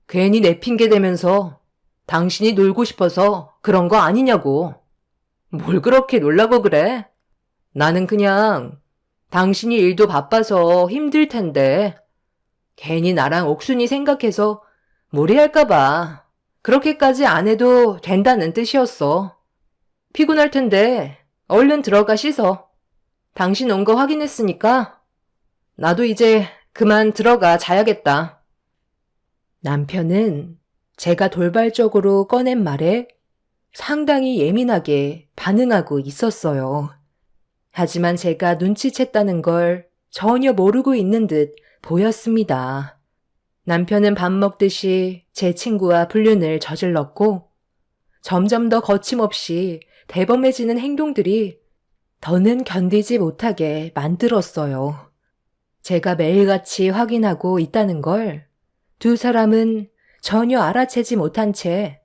괜히 내 핑계 대면서 당신이 놀고 싶어서 그런 거 아니냐고. 뭘 그렇게 놀라고 그래? 나는 그냥 당신이 일도 바빠서 힘들 텐데 괜히 나랑 옥순이 생각해서 무리할까 봐 그렇게까지 안 해도 된다는 뜻이었어. 피곤할 텐데 얼른 들어가 씻어. 당신 온 거 확인했으니까 나도 이제 그만 들어가 자야겠다. 남편은 제가 돌발적으로 꺼낸 말에 상당히 예민하게 반응하고 있었어요. 하지만 제가 눈치챘다는 걸 전혀 모르고 있는 듯 보였습니다. 남편은 밥 먹듯이 제 친구와 불륜을 저질렀고 점점 더 거침없이 대범해지는 행동들이 더는 견디지 못하게 만들었어요. 제가 매일같이 확인하고 있다는 걸 두 사람은 전혀 알아채지 못한 채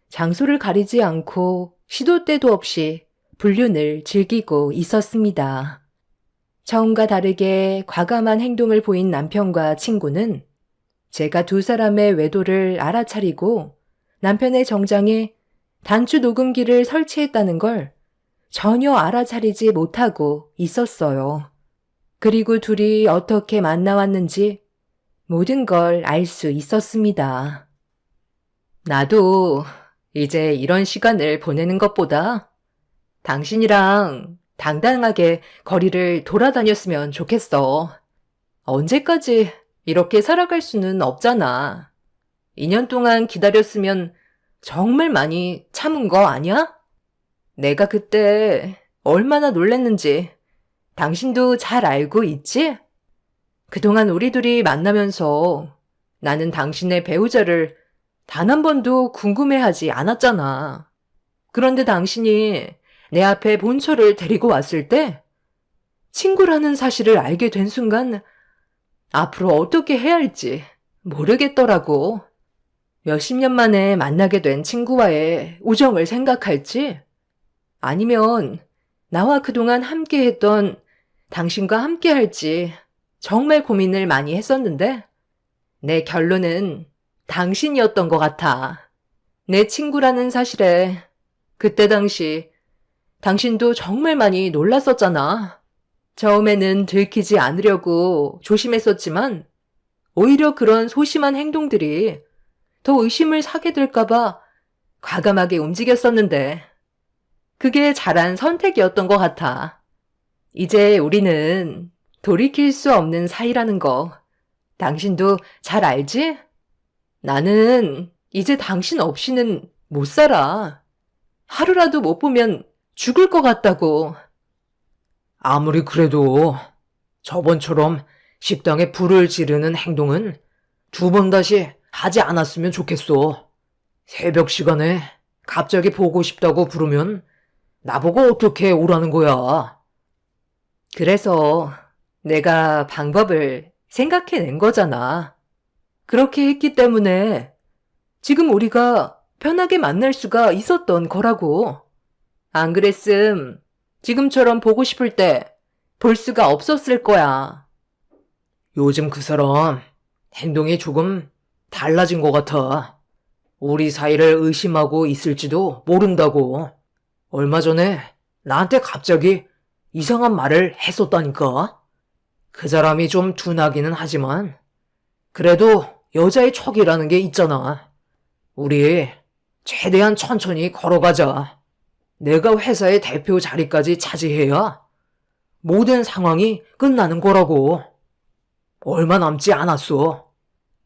장소를 가리지 않고 시도 때도 없이 불륜을 즐기고 있었습니다. 처음과 다르게 과감한 행동을 보인 남편과 친구는 제가 두 사람의 외도를 알아차리고 남편의 정장에 단추 녹음기를 설치했다는 걸 전혀 알아차리지 못하고 있었어요. 그리고 둘이 어떻게 만나왔는지 모든 걸 알 수 있었습니다. 나도 이제 이런 시간을 보내는 것보다 당신이랑 당당하게 거리를 돌아다녔으면 좋겠어. 언제까지 이렇게 살아갈 수는 없잖아. 2년 동안 기다렸으면 정말 많이 참은 거 아니야? 내가 그때 얼마나 놀랬는지 당신도 잘 알고 있지? 그동안 우리 둘이 만나면서 나는 당신의 배우자를 단 한 번도 궁금해하지 않았잖아. 그런데 당신이 내 앞에 본처를 데리고 왔을 때 친구라는 사실을 알게 된 순간 앞으로 어떻게 해야 할지 모르겠더라고. 몇십 년 만에 만나게 된 친구와의 우정을 생각할지 아니면 나와 그동안 함께했던 당신과 함께할지 정말 고민을 많이 했었는데 내 결론은 당신이었던 것 같아. 내 친구라는 사실에 그때 당시 당신도 정말 많이 놀랐었잖아. 처음에는 들키지 않으려고 조심했었지만 오히려 그런 소심한 행동들이 더 의심을 사게 될까봐 과감하게 움직였었는데 그게 잘한 선택이었던 것 같아. 이제 우리는 돌이킬 수 없는 사이라는 거 당신도 잘 알지? 나는 이제 당신 없이는 못 살아. 하루라도 못 보면 죽을 것 같다고. 아무리 그래도 저번처럼 식당에 불을 지르는 행동은 두 번 다시 하지 않았으면 좋겠어. 새벽 시간에 갑자기 보고 싶다고 부르면 나보고 어떻게 오라는 거야. 그래서 내가 방법을 생각해낸 거잖아. 그렇게 했기 때문에 지금 우리가 편하게 만날 수가 있었던 거라고. 안 그랬음 지금처럼 보고 싶을 때 볼 수가 없었을 거야. 요즘 그 사람 행동이 조금 달라진 것 같아. 우리 사이를 의심하고 있을지도 모른다고. 얼마 전에 나한테 갑자기 이상한 말을 했었다니까. 그 사람이 좀 둔하기는 하지만 그래도 여자의 척이라는 게 있잖아. 우리 최대한 천천히 걸어가자. 내가 회사의 대표 자리까지 차지해야 모든 상황이 끝나는 거라고. 얼마 남지 않았어.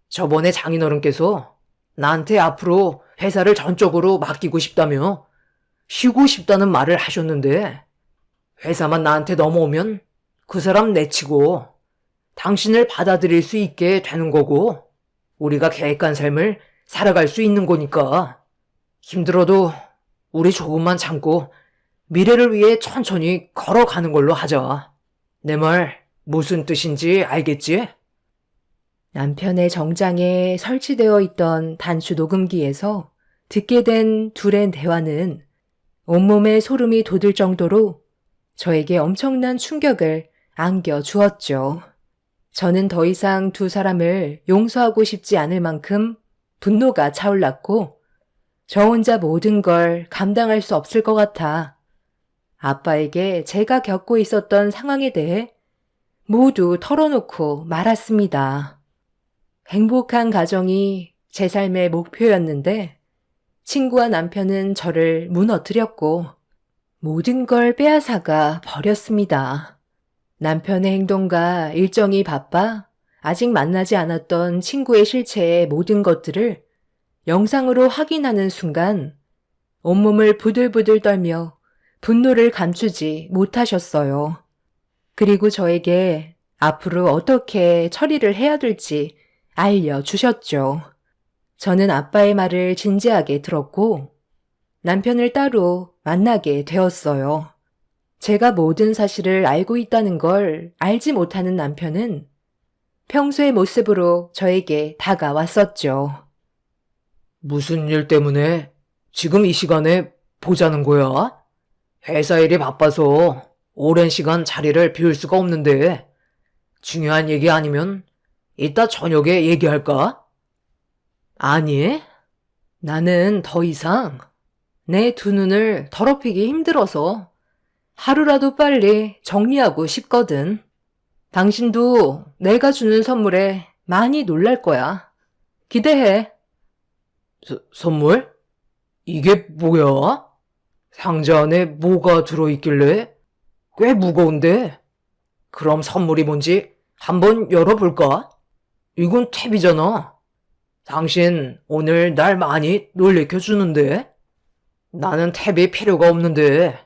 저번에 장인어른께서 나한테 앞으로 회사를 전적으로 맡기고 싶다며 쉬고 싶다는 말을 하셨는데 회사만 나한테 넘어오면 그 사람 내치고 당신을 받아들일 수 있게 되는 거고 우리가 계획한 삶을 살아갈 수 있는 거니까 힘들어도 우리 조금만 참고 미래를 위해 천천히 걸어가는 걸로 하자. 내 말 무슨 뜻인지 알겠지? 남편의 정장에 설치되어 있던 단추 녹음기에서 듣게 된 둘의 대화는 온몸에 소름이 돋을 정도로 저에게 엄청난 충격을 안겨주었죠. 저는 더 이상 두 사람을 용서하고 싶지 않을 만큼 분노가 차올랐고 저 혼자 모든 걸 감당할 수 없을 것 같아 아빠에게 제가 겪고 있었던 상황에 대해 모두 털어놓고 말았습니다. 행복한 가정이 제 삶의 목표였는데 친구와 남편은 저를 무너뜨렸고 모든 걸 빼앗아가 버렸습니다. 남편의 행동과 일정이 바빠 아직 만나지 않았던 친구의 실체의 모든 것들을 영상으로 확인하는 순간 온몸을 부들부들 떨며 분노를 감추지 못하셨어요. 그리고 저에게 앞으로 어떻게 처리를 해야 될지 알려주셨죠. 저는 아빠의 말을 진지하게 들었고 남편을 따로 만나게 되었어요. 제가 모든 사실을 알고 있다는 걸 알지 못하는 남편은 평소의 모습으로 저에게 다가왔었죠. 무슨 일 때문에 지금 이 시간에 보자는 거야? 회사 일이 바빠서 오랜 시간 자리를 비울 수가 없는데 중요한 얘기 아니면 이따 저녁에 얘기할까? 아니, 나는 더 이상 내 두 눈을 더럽히기 힘들어서 하루라도 빨리 정리하고 싶거든. 당신도 내가 주는 선물에 많이 놀랄 거야. 기대해. 선물? 이게 뭐야? 상자 안에 뭐가 들어있길래? 꽤 무거운데? 그럼 선물이 뭔지 한번 열어볼까? 이건 탭이잖아. 당신 오늘 날 많이 놀래켜주는데? 나는 탭이 필요가 없는데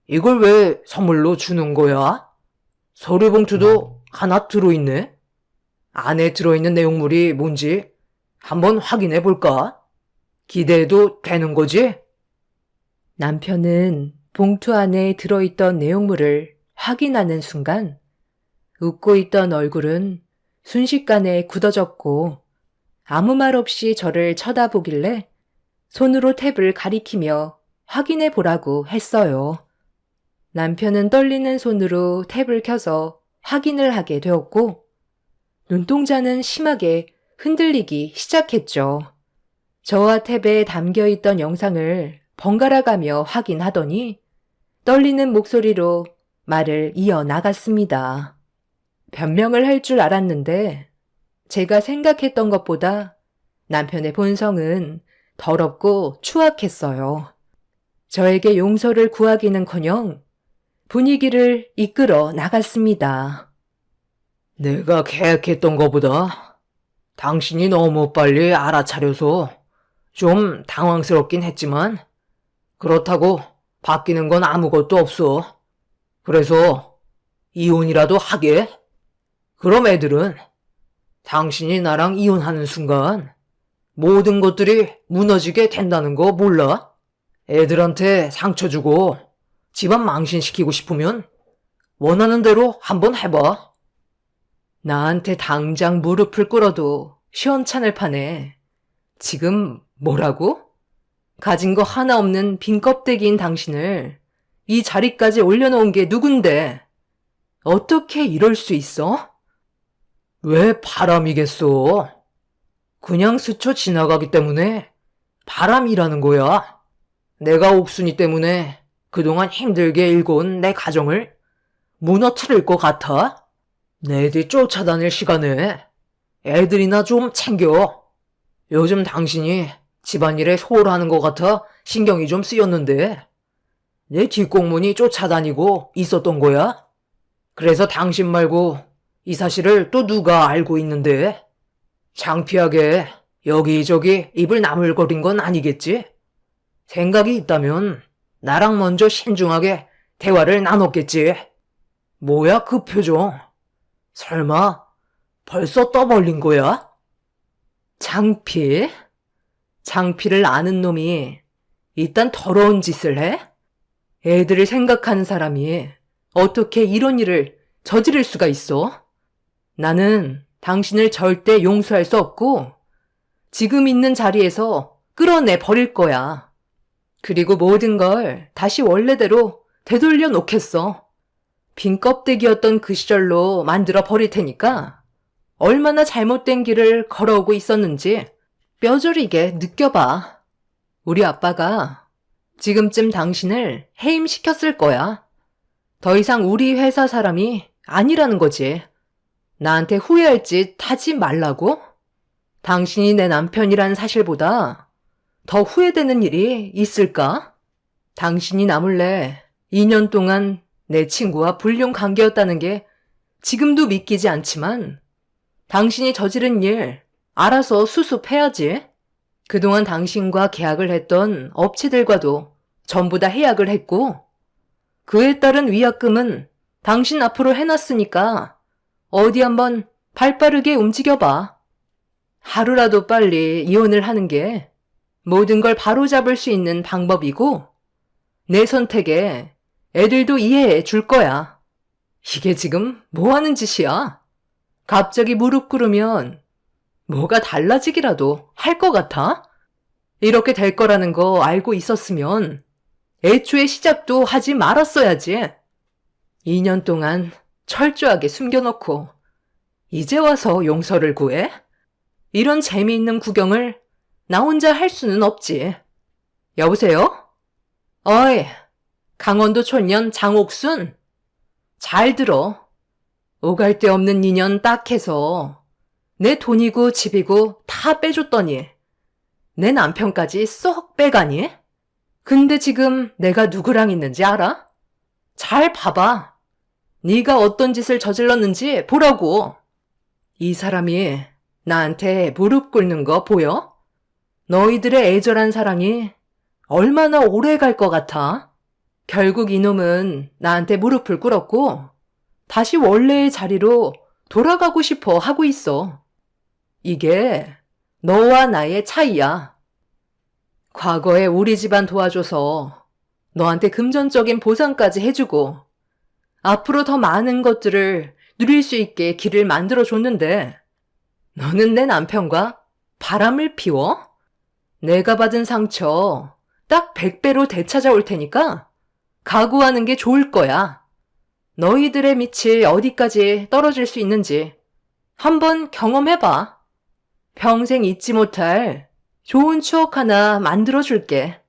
이걸 왜 선물로 주는 거야? 서류봉투도 하나 들어있네? 안에 들어있는 내용물이 뭔지 한번 확인해 볼까? 기대해도 되는 거지? 남편은 봉투 안에 들어있던 내용물을 확인하는 순간 웃고 있던 얼굴은 순식간에 굳어졌고 아무 말 없이 저를 쳐다보길래 손으로 탭을 가리키며 확인해 보라고 했어요. 남편은 떨리는 손으로 탭을 켜서 확인을 하게 되었고 눈동자는 심하게 흔들리기 시작했죠. 저와 탭에 담겨있던 영상을 번갈아가며 확인하더니 떨리는 목소리로 말을 이어나갔습니다. 변명을 할 줄 알았는데 제가 생각했던 것보다 남편의 본성은 더럽고 추악했어요. 저에게 용서를 구하기는커녕 분위기를 이끌어 나갔습니다. 내가 계획했던 것보다 당신이 너무 빨리 알아차려서 좀 당황스럽긴 했지만 그렇다고 바뀌는 건 아무것도 없어. 그래서 이혼이라도 하게? 그럼 애들은 당신이 나랑 이혼하는 순간 모든 것들이 무너지게 된다는 거 몰라? 애들한테 상처 주고 집안 망신시키고 싶으면 원하는 대로 한번 해봐. 나한테 당장 무릎을 꿇어도 시원찮을 판에 지금 뭐라고? 가진 거 하나 없는 빈 껍데기인 당신을 이 자리까지 올려놓은 게 누군데? 어떻게 이럴 수 있어? 왜 바람이겠어? 그냥 스쳐 지나가기 때문에 바람이라는 거야. 내가 옥순이 때문에 그동안 힘들게 일궈온 내 가정을 무너뜨릴 것 같아? 내 뒤 쫓아다닐 시간에 애들이나 좀 챙겨. 요즘 당신이 집안일에 소홀하는 것 같아 신경이 좀 쓰였는데 내 뒷공문이 쫓아다니고 있었던 거야? 그래서 당신 말고 이 사실을 또 누가 알고 있는데 창피하게 여기저기 입을 나물거린 건 아니겠지? 생각이 있다면 나랑 먼저 신중하게 대화를 나눴겠지. 뭐야 그 표정? 설마 벌써 떠벌린 거야? 창피? 창피를 아는 놈이 이딴 더러운 짓을 해? 애들을 생각하는 사람이 어떻게 이런 일을 저지를 수가 있어? 나는 당신을 절대 용서할 수 없고 지금 있는 자리에서 끌어내 버릴 거야. 그리고 모든 걸 다시 원래대로 되돌려 놓겠어. 빈 껍데기였던 그 시절로 만들어 버릴 테니까 얼마나 잘못된 길을 걸어오고 있었는지 뼈저리게 느껴봐. 우리 아빠가 지금쯤 당신을 해임시켰을 거야. 더 이상 우리 회사 사람이 아니라는 거지. 나한테 후회할 짓 하지 말라고? 당신이 내 남편이란 사실보다 더 후회되는 일이 있을까? 당신이 나 몰래 2년 동안 내 친구와 불륜 관계였다는 게 지금도 믿기지 않지만 당신이 저지른 일 알아서 수습해야지. 그동안 당신과 계약을 했던 업체들과도 전부 다 해약을 했고 그에 따른 위약금은 당신 앞으로 해놨으니까 어디 한번 발빠르게 움직여봐. 하루라도 빨리 이혼을 하는 게 모든 걸 바로잡을 수 있는 방법이고 내 선택에 애들도 이해해 줄 거야. 이게 지금 뭐 하는 짓이야? 갑자기 무릎 꿇으면 뭐가 달라지기라도 할 것 같아? 이렇게 될 거라는 거 알고 있었으면 애초에 시작도 하지 말았어야지. 2년 동안 철저하게 숨겨놓고 이제 와서 용서를 구해? 이런 재미있는 구경을 나 혼자 할 수는 없지. 여보세요? 어이, 강원도 촌년 장옥순? 잘 들어. 오갈 데 없는 인연 딱 해서 내 돈이고 집이고 다 빼줬더니 내 남편까지 쏙 빼가니? 근데 지금 내가 누구랑 있는지 알아? 잘 봐봐. 네가 어떤 짓을 저질렀는지 보라고. 이 사람이 나한테 무릎 꿇는 거 보여? 너희들의 애절한 사랑이 얼마나 오래 갈 것 같아? 결국 이놈은 나한테 무릎을 꿇었고 다시 원래의 자리로 돌아가고 싶어 하고 있어. 이게 너와 나의 차이야. 과거에 우리 집안 도와줘서 너한테 금전적인 보상까지 해주고 앞으로 더 많은 것들을 누릴 수 있게 길을 만들어줬는데 너는 내 남편과 바람을 피워? 내가 받은 상처 딱 100배로 되찾아올 테니까 각오하는 게 좋을 거야. 너희들의 밑이 어디까지 떨어질 수 있는지 한번 경험해봐. 평생 잊지 못할 좋은 추억 하나 만들어줄게.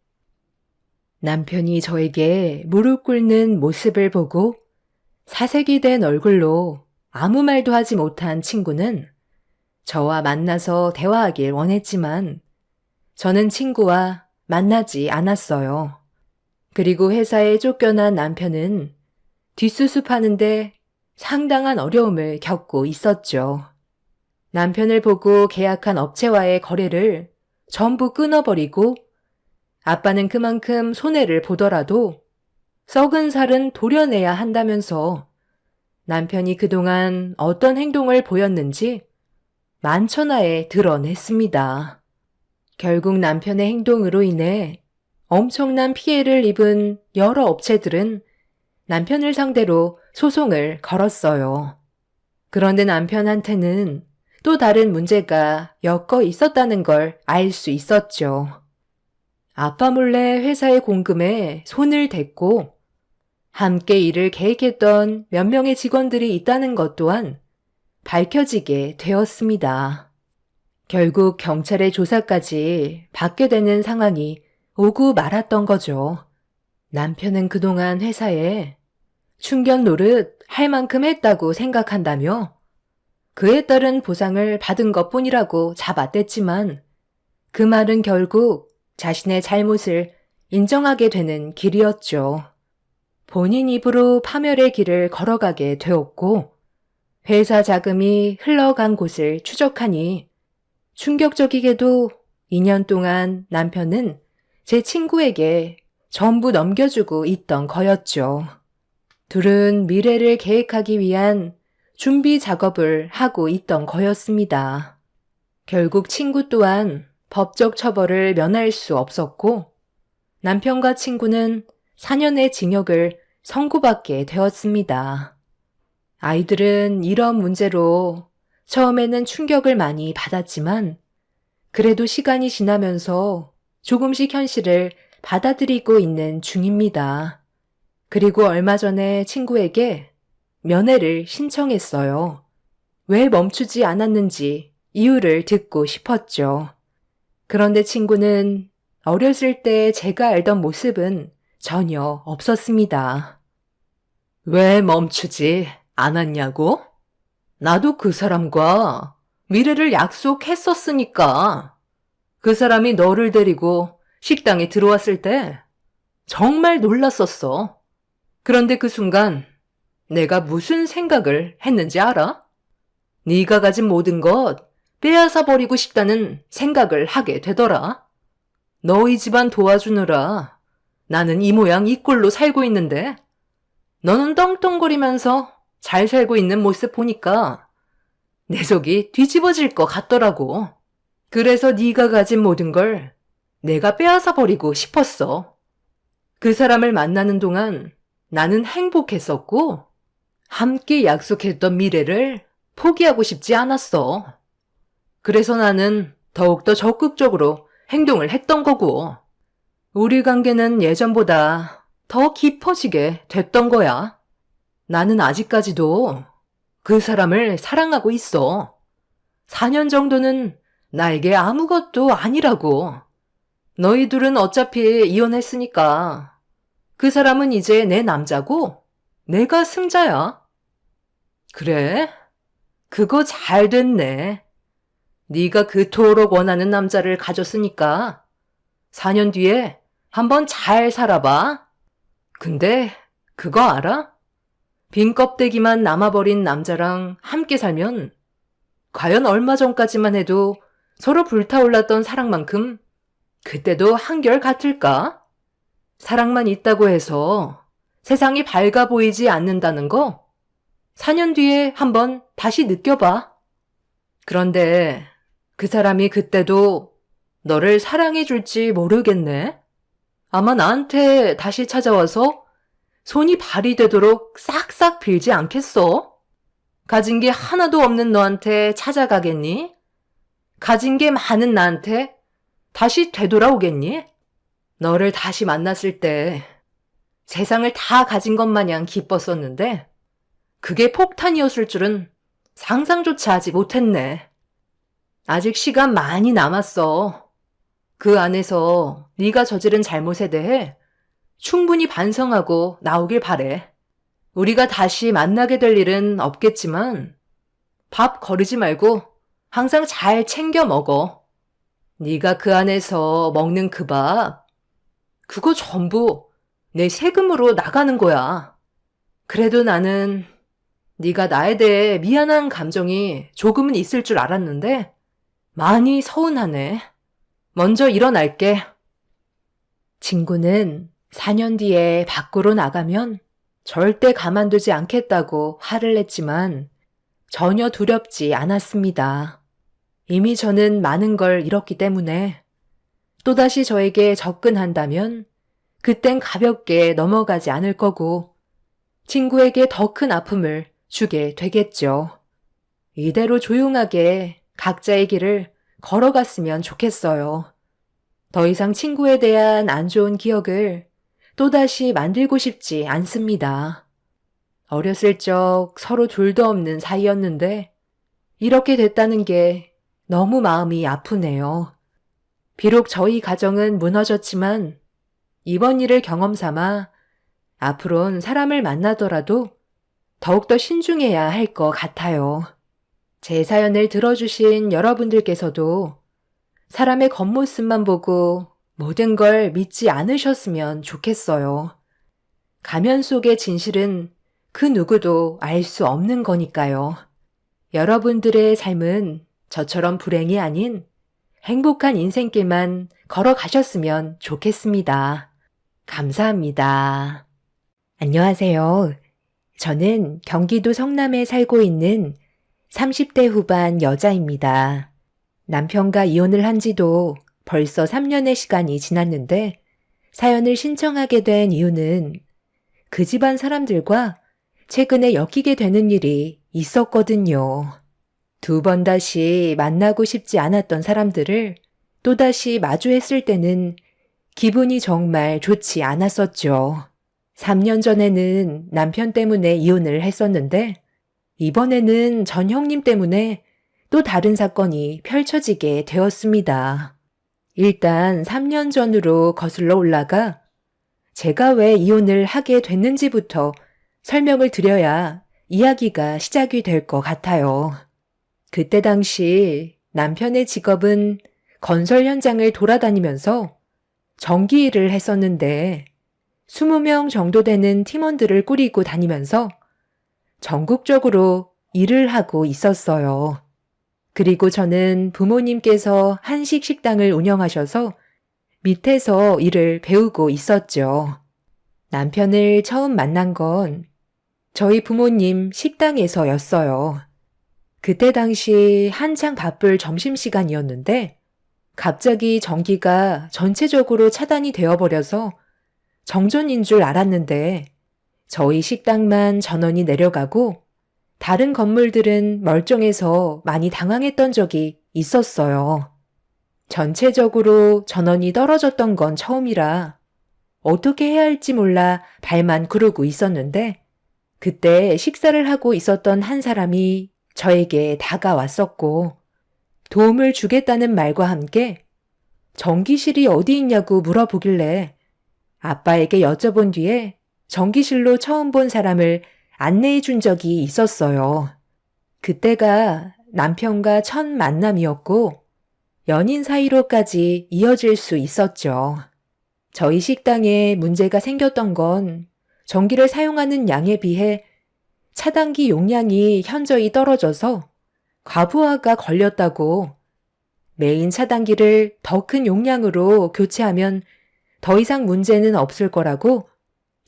남편이 저에게 무릎 꿇는 모습을 보고 사색이 된 얼굴로 아무 말도 하지 못한 친구는 저와 만나서 대화하길 원했지만 저는 친구와 만나지 않았어요. 그리고 회사에 쫓겨난 남편은 뒷수습하는데 상당한 어려움을 겪고 있었죠. 남편을 보고 계약한 업체와의 거래를 전부 끊어버리고 아빠는 그만큼 손해를 보더라도 썩은 살은 도려내야 한다면서 남편이 그동안 어떤 행동을 보였는지 만천하에 드러냈습니다. 결국 남편의 행동으로 인해 엄청난 피해를 입은 여러 업체들은 남편을 상대로 소송을 걸었어요. 그런데 남편한테는 또 다른 문제가 엮어 있었다는 걸 알 수 있었죠. 아빠 몰래 회사의 공금에 손을 댔고 함께 일을 계획했던 몇 명의 직원들이 있다는 것 또한 밝혀지게 되었습니다. 결국 경찰의 조사까지 받게 되는 상황이 오고 말았던 거죠. 남편은 그동안 회사에 충견 노릇 할 만큼 했다고 생각한다며 그에 따른 보상을 받은 것뿐이라고 잡아댔지만 그 말은 결국 자신의 잘못을 인정하게 되는 길이었죠. 본인 입으로 파멸의 길을 걸어가게 되었고 회사 자금이 흘러간 곳을 추적하니 충격적이게도 2년 동안 남편은 제 친구에게 전부 넘겨주고 있던 거였죠. 둘은 미래를 계획하기 위한 준비 작업을 하고 있던 거였습니다. 결국 친구 또한 법적 처벌을 면할 수 없었고 남편과 친구는 4년의 징역을 선고받게 되었습니다. 아이들은 이런 문제로 처음에는 충격을 많이 받았지만 그래도 시간이 지나면서 조금씩 현실을 받아들이고 있는 중입니다. 그리고 얼마 전에 친구에게 면회를 신청했어요. 왜 멈추지 않았는지 이유를 듣고 싶었죠. 그런데 친구는 어렸을 때 제가 알던 모습은 전혀 없었습니다. 왜 멈추지 않았냐고? 나도 그 사람과 미래를 약속했었으니까. 그 사람이 너를 데리고 식당에 들어왔을 때 정말 놀랐었어. 그런데 그 순간 내가 무슨 생각을 했는지 알아? 네가 가진 모든 것 빼앗아 버리고 싶다는 생각을 하게 되더라. 너희 집안 도와주느라 나는 이 모양 이 꼴로 살고 있는데 너는 떵떵거리면서 잘 살고 있는 모습 보니까 내 속이 뒤집어질 것 같더라고. 그래서 네가 가진 모든 걸 내가 빼앗아 버리고 싶었어. 그 사람을 만나는 동안 나는 행복했었고 함께 약속했던 미래를 포기하고 싶지 않았어. 그래서 나는 더욱더 적극적으로 행동을 했던 거고 우리 관계는 예전보다 더 깊어지게 됐던 거야. 나는 아직까지도 그 사람을 사랑하고 있어. 4년 정도는 나에게 아무것도 아니라고. 너희 둘은 어차피 이혼했으니까 그 사람은 이제 내 남자고 내가 승자야. 그래? 그거 잘 됐네. 네가 그토록 원하는 남자를 가졌으니까 4년 뒤에 한번 잘 살아봐. 근데 그거 알아? 빈 껍데기만 남아버린 남자랑 함께 살면 과연 얼마 전까지만 해도 서로 불타올랐던 사랑만큼 그때도 한결 같을까? 사랑만 있다고 해서 세상이 밝아 보이지 않는다는 거 4년 뒤에 한번 다시 느껴봐. 그런데 그 사람이 그때도 너를 사랑해 줄지 모르겠네. 아마 나한테 다시 찾아와서 손이 발이 되도록 싹싹 빌지 않겠어? 가진 게 하나도 없는 너한테 찾아가겠니? 가진 게 많은 나한테 다시 되돌아오겠니? 너를 다시 만났을 때 세상을 다 가진 것 마냥 기뻤었는데 그게 폭탄이었을 줄은 상상조차 하지 못했네. 아직 시간 많이 남았어. 그 안에서 네가 저지른 잘못에 대해 충분히 반성하고 나오길 바래. 우리가 다시 만나게 될 일은 없겠지만 밥 거르지 말고 항상 잘 챙겨 먹어. 네가 그 안에서 먹는 그 밥, 그거 전부 내 세금으로 나가는 거야. 그래도 나는 네가 나에 대해 미안한 감정이 조금은 있을 줄 알았는데 많이 서운하네. 먼저 일어날게. 친구는 4년 뒤에 밖으로 나가면 절대 가만두지 않겠다고 화를 냈지만 전혀 두렵지 않았습니다. 이미 저는 많은 걸 잃었기 때문에 또다시 저에게 접근한다면 그땐 가볍게 넘어가지 않을 거고 친구에게 더 큰 아픔을 주게 되겠죠. 이대로 조용하게 각자의 길을 걸어갔으면 좋겠어요. 더 이상 친구에 대한 안 좋은 기억을 또다시 만들고 싶지 않습니다. 어렸을 적 서로 둘도 없는 사이였는데 이렇게 됐다는 게 너무 마음이 아프네요. 비록 저희 가정은 무너졌지만 이번 일을 경험 삼아 앞으론 사람을 만나더라도 더욱더 신중해야 할 것 같아요. 제 사연을 들어주신 여러분들께서도 사람의 겉모습만 보고 모든 걸 믿지 않으셨으면 좋겠어요. 가면 속의 진실은 그 누구도 알 수 없는 거니까요. 여러분들의 삶은 저처럼 불행이 아닌 행복한 인생길만 걸어가셨으면 좋겠습니다. 감사합니다. 안녕하세요. 저는 경기도 성남에 살고 있는 30대 후반 여자입니다. 남편과 이혼을 한 지도 벌써 3년의 시간이 지났는데 사연을 신청하게 된 이유는 그 집안 사람들과 최근에 엮이게 되는 일이 있었거든요. 2번 다시 만나고 싶지 않았던 사람들을 또다시 마주했을 때는 기분이 정말 좋지 않았었죠. 3년 전에는 남편 때문에 이혼을 했었는데 이번에는 전 형님 때문에 또 다른 사건이 펼쳐지게 되었습니다. 일단 3년 전으로 거슬러 올라가 제가 왜 이혼을 하게 됐는지부터 설명을 드려야 이야기가 시작이 될 것 같아요. 그때 당시 남편의 직업은 건설 현장을 돌아다니면서 전기 일을 했었는데 20명 정도 되는 팀원들을 꾸리고 다니면서 전국적으로 일을 하고 있었어요. 그리고 저는 부모님께서 한식 식당을 운영하셔서 밑에서 일을 배우고 있었죠. 남편을 처음 만난 건 저희 부모님 식당에서였어요. 그때 당시 한창 바쁠 점심시간이었는데 갑자기 전기가 전체적으로 차단이 되어버려서 정전인 줄 알았는데 저희 식당만 전원이 내려가고 다른 건물들은 멀쩡해서 많이 당황했던 적이 있었어요. 전체적으로 전원이 떨어졌던 건 처음이라 어떻게 해야 할지 몰라 발만 구르고 있었는데 그때 식사를 하고 있었던 한 사람이 저에게 다가왔었고 도움을 주겠다는 말과 함께 전기실이 어디 있냐고 물어보길래 아빠에게 여쭤본 뒤에 전기실로 처음 본 사람을 안내해 준 적이 있었어요. 그때가 남편과 첫 만남이었고 연인 사이로까지 이어질 수 있었죠. 저희 식당에 문제가 생겼던 건 전기를 사용하는 양에 비해 차단기 용량이 현저히 떨어져서 과부하가 걸렸다고 메인 차단기를 더 큰 용량으로 교체하면 더 이상 문제는 없을 거라고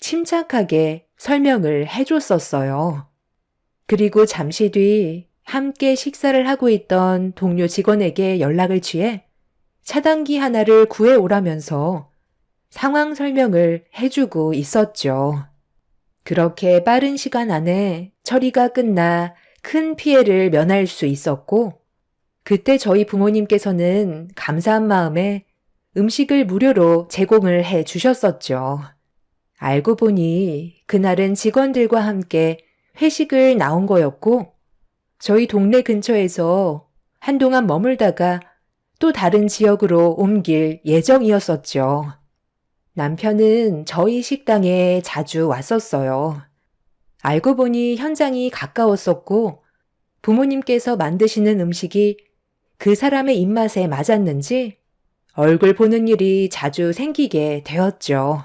침착하게 설명을 해줬었어요. 그리고 잠시 뒤 함께 식사를 하고 있던 동료 직원에게 연락을 취해 차단기 하나를 구해오라면서 상황 설명을 해주고 있었죠. 그렇게 빠른 시간 안에 처리가 끝나 큰 피해를 면할 수 있었고 그때 저희 부모님께서는 감사한 마음에 음식을 무료로 제공을 해 주셨었죠. 알고 보니 그날은 직원들과 함께 회식을 나온 거였고 저희 동네 근처에서 한동안 머물다가 또 다른 지역으로 옮길 예정이었었죠. 남편은 저희 식당에 자주 왔었어요. 알고 보니 현장이 가까웠었고 부모님께서 만드시는 음식이 그 사람의 입맛에 맞았는지 얼굴 보는 일이 자주 생기게 되었죠.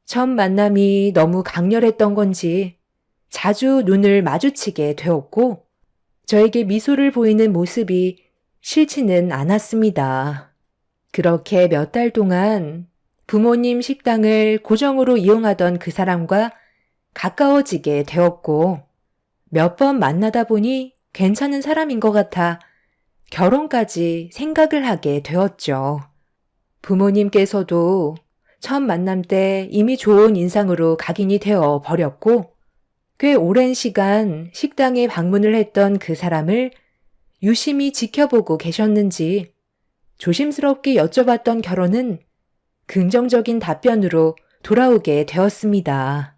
첫 만남이 너무 강렬했던 건지 자주 눈을 마주치게 되었고 저에게 미소를 보이는 모습이 싫지는 않았습니다. 그렇게 몇 달 동안 부모님 식당을 고정으로 이용하던 그 사람과 가까워지게 되었고 몇 번 만나다 보니 괜찮은 사람인 것 같아 결혼까지 생각을 하게 되었죠. 부모님께서도 첫 만남 때 이미 좋은 인상으로 각인이 되어 버렸고 꽤 오랜 시간 식당에 방문을 했던 그 사람을 유심히 지켜보고 계셨는지 조심스럽게 여쭤봤던 결혼은 긍정적인 답변으로 돌아오게 되었습니다.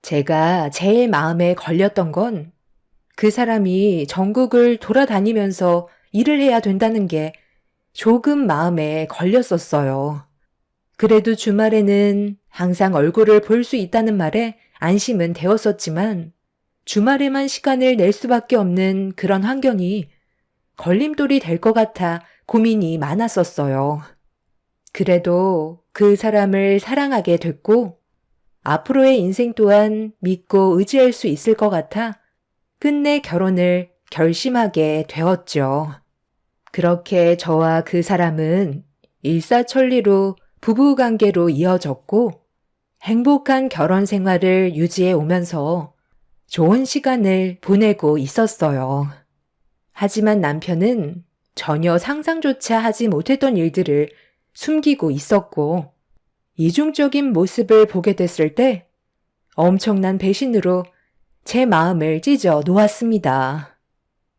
제가 제일 마음에 걸렸던 건 그 사람이 전국을 돌아다니면서 일을 해야 된다는 게 조금 마음에 걸렸었어요. 그래도 주말에는 항상 얼굴을 볼 수 있다는 말에 안심은 되었었지만 주말에만 시간을 낼 수밖에 없는 그런 환경이 걸림돌이 될 것 같아 고민이 많았었어요. 그래도 그 사람을 사랑하게 됐고 앞으로의 인생 또한 믿고 의지할 수 있을 것 같아 끝내 결혼을 결심하게 되었죠. 그렇게 저와 그 사람은 일사천리로 부부관계로 이어졌고 행복한 결혼 생활을 유지해 오면서 좋은 시간을 보내고 있었어요. 하지만 남편은 전혀 상상조차 하지 못했던 일들을 숨기고 있었고 이중적인 모습을 보게 됐을 때 엄청난 배신으로 제 마음을 찢어 놓았습니다.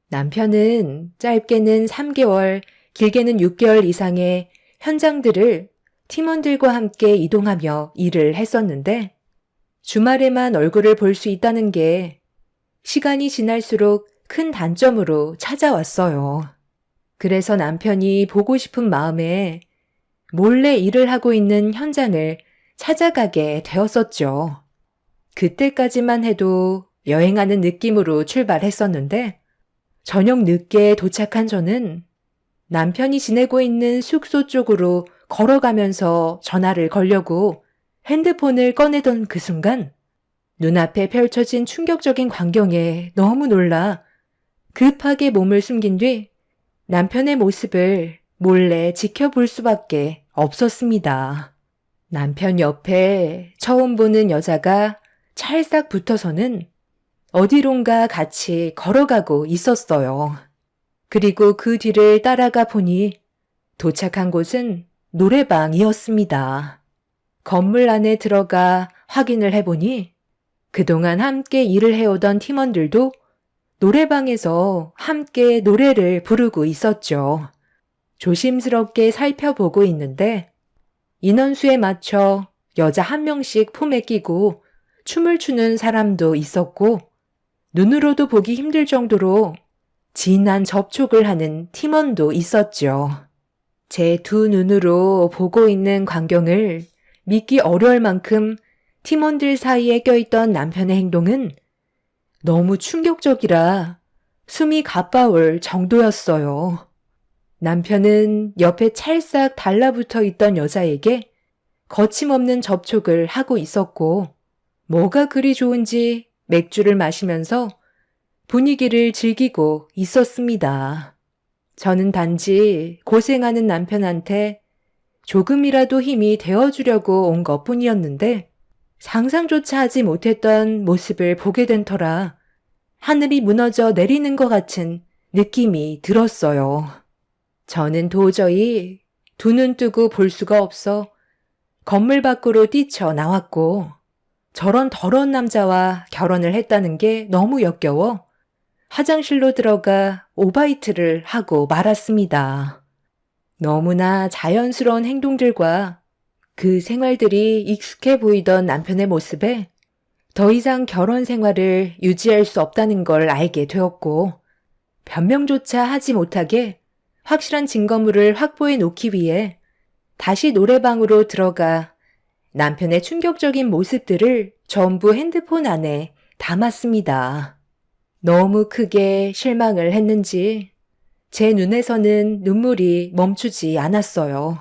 남편은 짧게는 3개월, 길게는 6개월 이상의 현장들을 팀원들과 함께 이동하며 일을 했었는데 주말에만 얼굴을 볼 수 있다는 게 시간이 지날수록 큰 단점으로 찾아왔어요. 그래서 남편이 보고 싶은 마음에 몰래 일을 하고 있는 현장을 찾아가게 되었었죠. 그때까지만 해도 여행하는 느낌으로 출발했었는데 저녁 늦게 도착한 저는 남편이 지내고 있는 숙소 쪽으로 걸어가면서 전화를 걸려고 핸드폰을 꺼내던 그 순간 눈앞에 펼쳐진 충격적인 광경에 너무 놀라 급하게 몸을 숨긴 뒤 남편의 모습을 몰래 지켜볼 수밖에 없었습니다. 남편 옆에 처음 보는 여자가 찰싹 붙어서는 어디론가 같이 걸어가고 있었어요. 그리고 그 뒤를 따라가 보니 도착한 곳은 노래방이었습니다. 건물 안에 들어가 확인을 해보니 그동안 함께 일을 해오던 팀원들도 노래방에서 함께 노래를 부르고 있었죠. 조심스럽게 살펴보고 있는데 인원수에 맞춰 여자 한 명씩 품에 끼고 춤을 추는 사람도 있었고 눈으로도 보기 힘들 정도로 진한 접촉을 하는 팀원도 있었죠. 제 두 눈으로 보고 있는 광경을 믿기 어려울 만큼 팀원들 사이에 껴있던 남편의 행동은 너무 충격적이라 숨이 가빠올 정도였어요. 남편은 옆에 찰싹 달라붙어 있던 여자에게 거침없는 접촉을 하고 있었고 뭐가 그리 좋은지 맥주를 마시면서 분위기를 즐기고 있었습니다. 저는 단지 고생하는 남편한테 조금이라도 힘이 되어주려고 온 것뿐이었는데 상상조차 하지 못했던 모습을 보게 된 터라 하늘이 무너져 내리는 것 같은 느낌이 들었어요. 저는 도저히 두 눈 뜨고 볼 수가 없어 건물 밖으로 뛰쳐나왔고 저런 더러운 남자와 결혼을 했다는 게 너무 역겨워 화장실로 들어가 오바이트를 하고 말았습니다. 너무나 자연스러운 행동들과 그 생활들이 익숙해 보이던 남편의 모습에 더 이상 결혼 생활을 유지할 수 없다는 걸 알게 되었고 변명조차 하지 못하게 확실한 증거물을 확보해 놓기 위해 다시 노래방으로 들어가 남편의 충격적인 모습들을 전부 핸드폰 안에 담았습니다. 너무 크게 실망을 했는지 제 눈에서는 눈물이 멈추지 않았어요.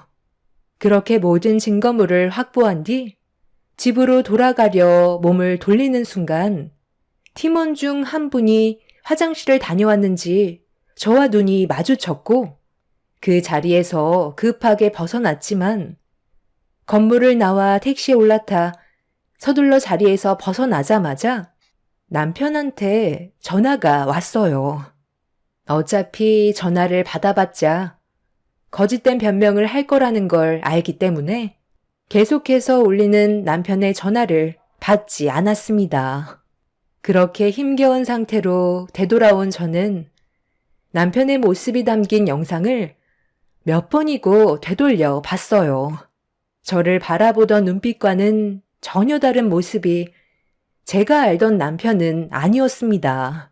그렇게 모든 증거물을 확보한 뒤 집으로 돌아가려 몸을 돌리는 순간 팀원 중 한 분이 화장실을 다녀왔는지 저와 눈이 마주쳤고 그 자리에서 급하게 벗어났지만 건물을 나와 택시에 올라타 서둘러 자리에서 벗어나자마자 남편한테 전화가 왔어요. 어차피 전화를 받아봤자 거짓된 변명을 할 거라는 걸 알기 때문에 계속해서 울리는 남편의 전화를 받지 않았습니다. 그렇게 힘겨운 상태로 되돌아온 저는 남편의 모습이 담긴 영상을 몇 번이고 되돌려 봤어요. 저를 바라보던 눈빛과는 전혀 다른 모습이 제가 알던 남편은 아니었습니다.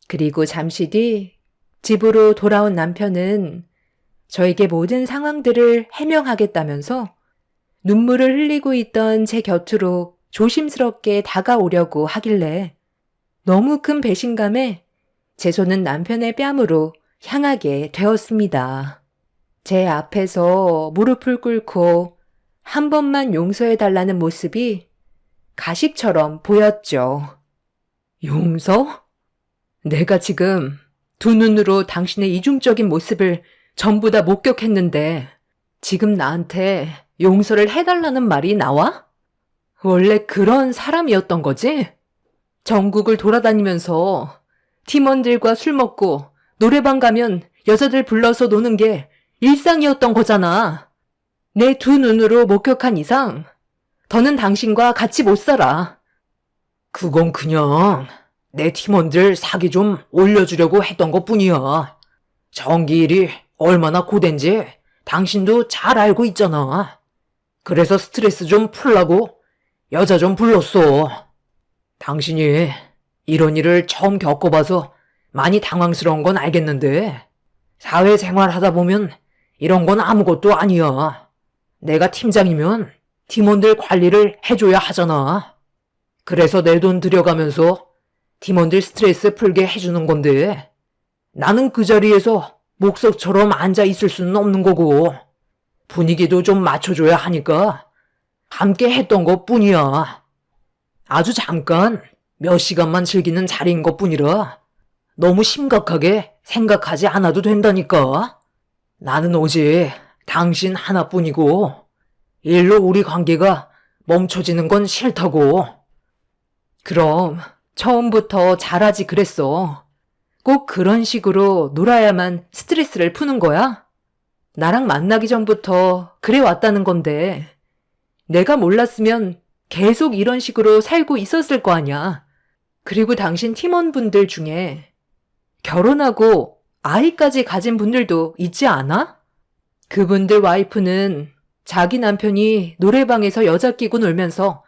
그리고 잠시 뒤 집으로 돌아온 남편은 저에게 모든 상황들을 해명하겠다면서 눈물을 흘리고 있던 제 곁으로 조심스럽게 다가오려고 하길래 너무 큰 배신감에 제 손은 남편의 뺨으로 향하게 되었습니다. 제 앞에서 무릎을 꿇고 한 번만 용서해달라는 모습이 가식처럼 보였죠. 용서? 내가 지금 두 눈으로 당신의 이중적인 모습을 전부 다 목격했는데 지금 나한테 용서를 해달라는 말이 나와? 원래 그런 사람이었던 거지? 전국을 돌아다니면서 팀원들과 술 먹고 노래방 가면 여자들 불러서 노는 게 일상이었던 거잖아. 내 두 눈으로 목격한 이상 더는 당신과 같이 못 살아. 그건 그냥 내 팀원들 사기 좀 올려주려고 했던 것뿐이야. 정기일이 얼마나 고된지 당신도 잘 알고 있잖아. 그래서 스트레스 좀 풀라고 여자 좀 불렀어. 당신이 이런 일을 처음 겪어봐서 많이 당황스러운 건 알겠는데 사회생활 하다 보면 이런 건 아무것도 아니야. 내가 팀장이면 팀원들 관리를 해줘야 하잖아. 그래서 내 돈 들여가면서 팀원들 스트레스 풀게 해주는 건데 나는 그 자리에서 목석처럼 앉아 있을 수는 없는 거고 분위기도 좀 맞춰줘야 하니까 함께 했던 것 뿐이야. 아주 잠깐 몇 시간만 즐기는 자리인 것 뿐이라 너무 심각하게 생각하지 않아도 된다니까. 나는 오직 당신 하나뿐이고 일로 우리 관계가 멈춰지는 건 싫다고. 그럼 처음부터 잘하지 그랬어. 꼭 그런 식으로 놀아야만 스트레스를 푸는 거야? 나랑 만나기 전부터 그래 왔다는 건데 내가 몰랐으면 계속 이런 식으로 살고 있었을 거 아니야. 그리고 당신 팀원분들 중에 결혼하고 아이까지 가진 분들도 있지 않아? 그분들 와이프는 자기 남편이 노래방에서 여자 끼고 놀면서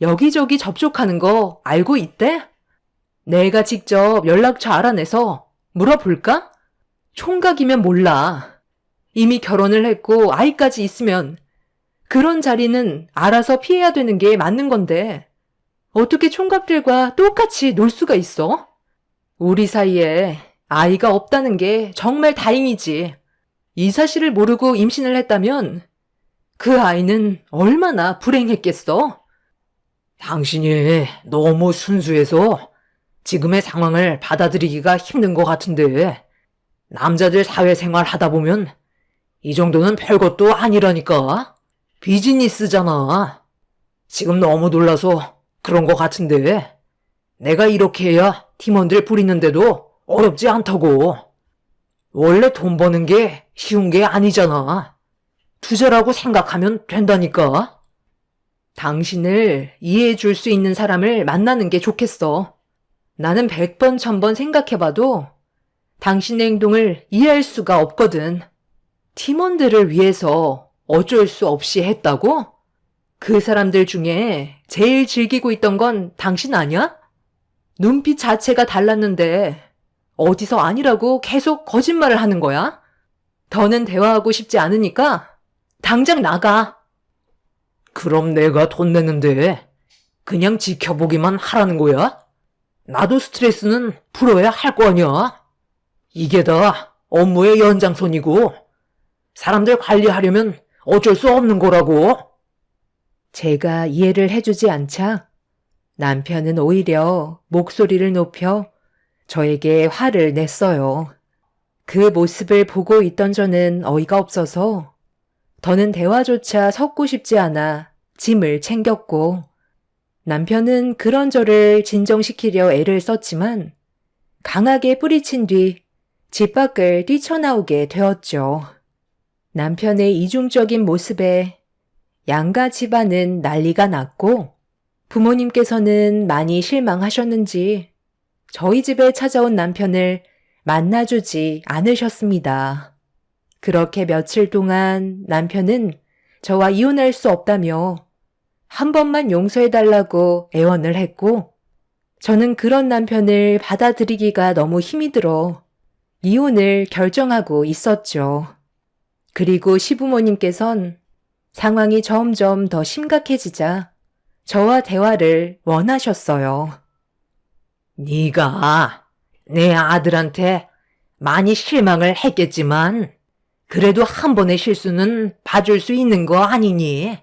여기저기 접촉하는 거 알고 있대? 내가 직접 연락처 알아내서 물어볼까? 총각이면 몰라. 이미 결혼을 했고 아이까지 있으면 그런 자리는 알아서 피해야 되는 게 맞는 건데 어떻게 총각들과 똑같이 놀 수가 있어? 우리 사이에 아이가 없다는 게 정말 다행이지. 이 사실을 모르고 임신을 했다면 그 아이는 얼마나 불행했겠어? 당신이 너무 순수해서 지금의 상황을 받아들이기가 힘든 것 같은데 남자들 사회생활 하다 보면 이 정도는 별것도 아니라니까. 비즈니스잖아. 지금 너무 놀라서 그런 것 같은데 내가 이렇게 해야 팀원들 부리는데도 어렵지 않다고. 원래 돈 버는 게 쉬운 게 아니잖아. 투자라고 생각하면 된다니까. 당신을 이해해 줄 수 있는 사람을 만나는 게 좋겠어. 나는 100번, 1000번 생각해봐도 당신의 행동을 이해할 수가 없거든. 팀원들을 위해서 어쩔 수 없이 했다고? 그 사람들 중에 제일 즐기고 있던 건 당신 아니야? 눈빛 자체가 달랐는데 어디서 아니라고 계속 거짓말을 하는 거야? 더는 대화하고 싶지 않으니까 당장 나가. 그럼 내가 돈 내는데 그냥 지켜보기만 하라는 거야? 나도 스트레스는 풀어야 할 거 아니야? 이게 다 업무의 연장선이고 사람들 관리하려면 어쩔 수 없는 거라고. 제가 이해를 해주지 않자 남편은 오히려 목소리를 높여 저에게 화를 냈어요. 그 모습을 보고 있던 저는 어이가 없어서 더는 대화조차 섞고 싶지 않아 짐을 챙겼고 남편은 그런 저를 진정시키려 애를 썼지만 강하게 뿌리친 뒤 집 밖을 뛰쳐나오게 되었죠. 남편의 이중적인 모습에 양가 집안은 난리가 났고 부모님께서는 많이 실망하셨는지 저희 집에 찾아온 남편을 만나주지 않으셨습니다. 그렇게 며칠 동안 남편은 저와 이혼할 수 없다며 한 번만 용서해달라고 애원을 했고 저는 그런 남편을 받아들이기가 너무 힘이 들어 이혼을 결정하고 있었죠. 그리고 시부모님께선 상황이 점점 더 심각해지자 저와 대화를 원하셨어요. 네가 내 아들한테 많이 실망을 했겠지만 그래도 한 번의 실수는 봐줄 수 있는 거 아니니?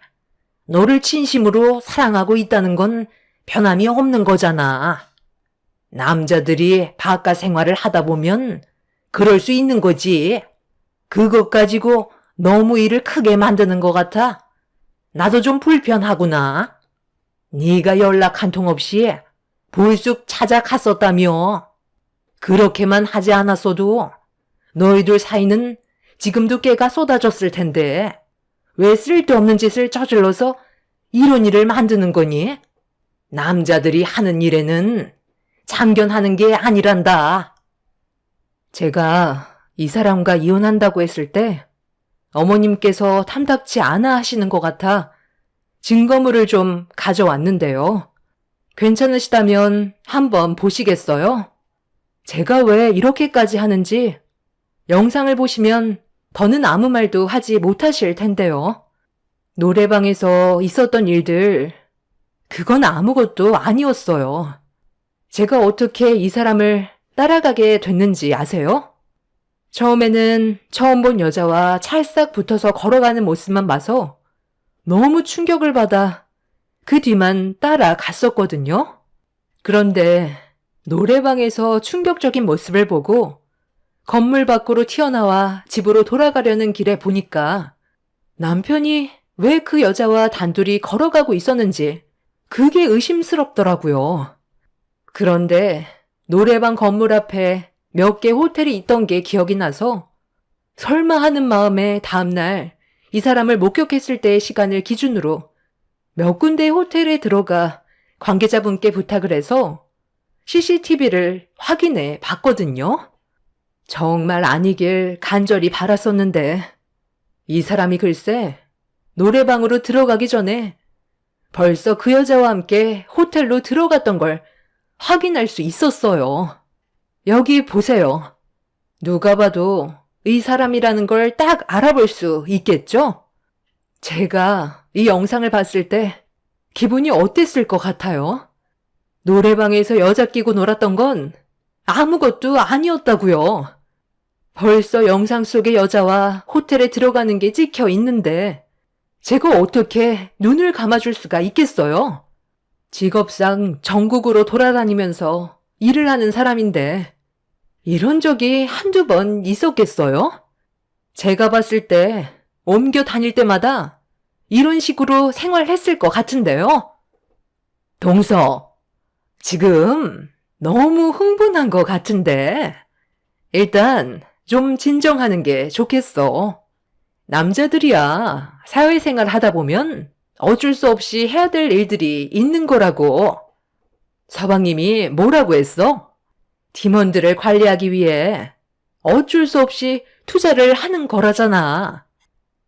너를 진심으로 사랑하고 있다는 건 변함이 없는 거잖아. 남자들이 바깥 생활을 하다 보면 그럴 수 있는 거지. 그것 가지고 너무 일을 크게 만드는 것 같아. 나도 좀 불편하구나. 네가 연락 한 통 없이 불쑥 찾아갔었다며. 그렇게만 하지 않았어도 너희들 사이는 지금도 깨가 쏟아졌을 텐데 왜 쓸데없는 짓을 저질러서 이런 일을 만드는 거니? 남자들이 하는 일에는 참견하는 게 아니란다. 제가 이 사람과 이혼한다고 했을 때 어머님께서 탐탁치 않아 하시는 것 같아 증거물을 좀 가져왔는데요. 괜찮으시다면 한번 보시겠어요? 제가 왜 이렇게까지 하는지 영상을 보시면 더는 아무 말도 하지 못하실 텐데요. 노래방에서 있었던 일들, 그건 아무것도 아니었어요. 제가 어떻게 이 사람을 따라가게 됐는지 아세요? 처음에는 처음 본 여자와 찰싹 붙어서 걸어가는 모습만 봐서 너무 충격을 받아 그 뒤만 따라갔었거든요. 그런데 노래방에서 충격적인 모습을 보고 건물 밖으로 튀어나와 집으로 돌아가려는 길에 보니까 남편이 왜 그 여자와 단둘이 걸어가고 있었는지 그게 의심스럽더라고요. 그런데 노래방 건물 앞에 몇 개 호텔이 있던 게 기억이 나서 설마 하는 마음에 다음날 이 사람을 목격했을 때의 시간을 기준으로 몇 군데의 호텔에 들어가 관계자분께 부탁을 해서 CCTV를 확인해 봤거든요. 정말 아니길 간절히 바랐었는데 이 사람이 글쎄 노래방으로 들어가기 전에 벌써 그 여자와 함께 호텔로 들어갔던 걸 확인할 수 있었어요. 여기 보세요. 누가 봐도 이 사람이라는 걸 딱 알아볼 수 있겠죠? 제가 이 영상을 봤을 때 기분이 어땠을 것 같아요? 노래방에서 여자 끼고 놀았던 건 아무것도 아니었다고요. 벌써 영상 속의 여자와 호텔에 들어가는 게 찍혀 있는데 제가 어떻게 눈을 감아줄 수가 있겠어요? 직업상 전국으로 돌아다니면서 일을 하는 사람인데 이런 적이 한두 번 있었겠어요? 제가 봤을 때 옮겨 다닐 때마다 이런 식으로 생활했을 것 같은데요. 동서, 지금 너무 흥분한 것 같은데 일단 좀 진정하는 게 좋겠어. 남자들이야 사회생활 하다 보면 어쩔 수 없이 해야 될 일들이 있는 거라고. 서방님이 뭐라고 했어? 팀원들을 관리하기 위해 어쩔 수 없이 투자를 하는 거라잖아.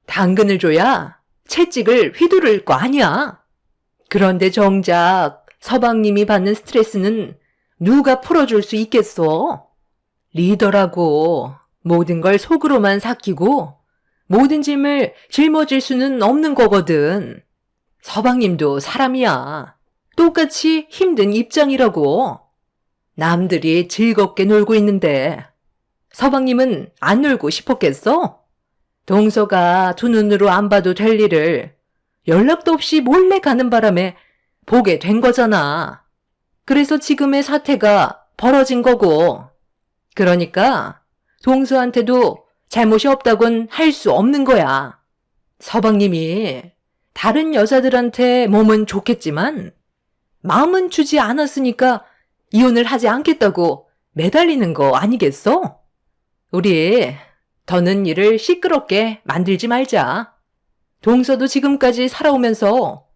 당근을 줘야 채찍을 휘두를 거 아니야. 그런데 정작 서방님이 받는 스트레스는 누가 풀어줄 수 있겠어? 리더라고 모든 걸 속으로만 삭히고 모든 짐을 짊어질 수는 없는 거거든. 서방님도 사람이야. 똑같이 힘든 입장이라고. 남들이 즐겁게 놀고 있는데 서방님은 안 놀고 싶었겠어? 동서가 두 눈으로 안 봐도 될 일을 연락도 없이 몰래 가는 바람에 보게 된 거잖아. 그래서 지금의 사태가 벌어진 거고. 그러니까 동서한테도 잘못이 없다곤 할 수 없는 거야. 서방님이 다른 여자들한테 몸은 좋겠지만 마음은 주지 않았으니까 이혼을 하지 않겠다고 매달리는 거 아니겠어? 우리 더는 일을 시끄럽게 만들지 말자. 동서도 지금까지 살아오면서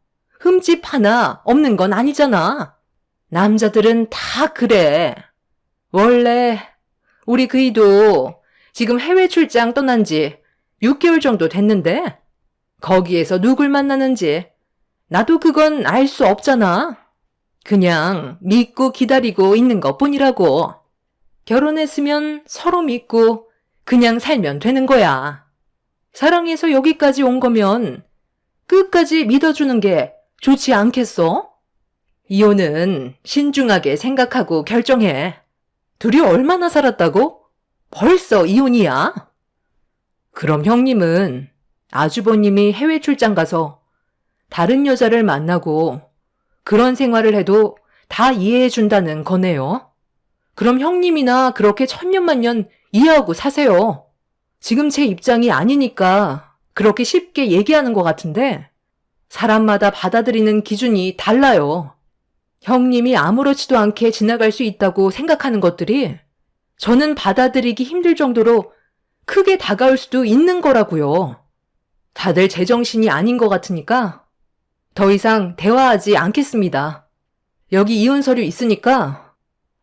흠집 하나 없는 건 아니잖아. 남자들은 다 그래. 원래 우리 그이도 지금 해외 출장 떠난 지 6개월 정도 됐는데 거기에서 누굴 만나는지 나도 그건 알 수 없잖아. 그냥 믿고 기다리고 있는 것뿐이라고. 결혼했으면 서로 믿고 그냥 살면 되는 거야. 사랑해서 여기까지 온 거면 끝까지 믿어주는 게 좋지 않겠어? 이혼은 신중하게 생각하고 결정해. 둘이 얼마나 살았다고? 벌써 이혼이야? 그럼 형님은 아주버님이 해외 출장 가서 다른 여자를 만나고 그런 생활을 해도 다 이해해 준다는 거네요. 그럼 형님이나 그렇게 천년만년 이해하고 사세요. 지금 제 입장이 아니니까 그렇게 쉽게 얘기하는 것 같은데 사람마다 받아들이는 기준이 달라요. 형님이 아무렇지도 않게 지나갈 수 있다고 생각하는 것들이 저는 받아들이기 힘들 정도로 크게 다가올 수도 있는 거라고요. 다들 제정신이 아닌 것 같으니까 더 이상 대화하지 않겠습니다. 여기 이혼 서류 있으니까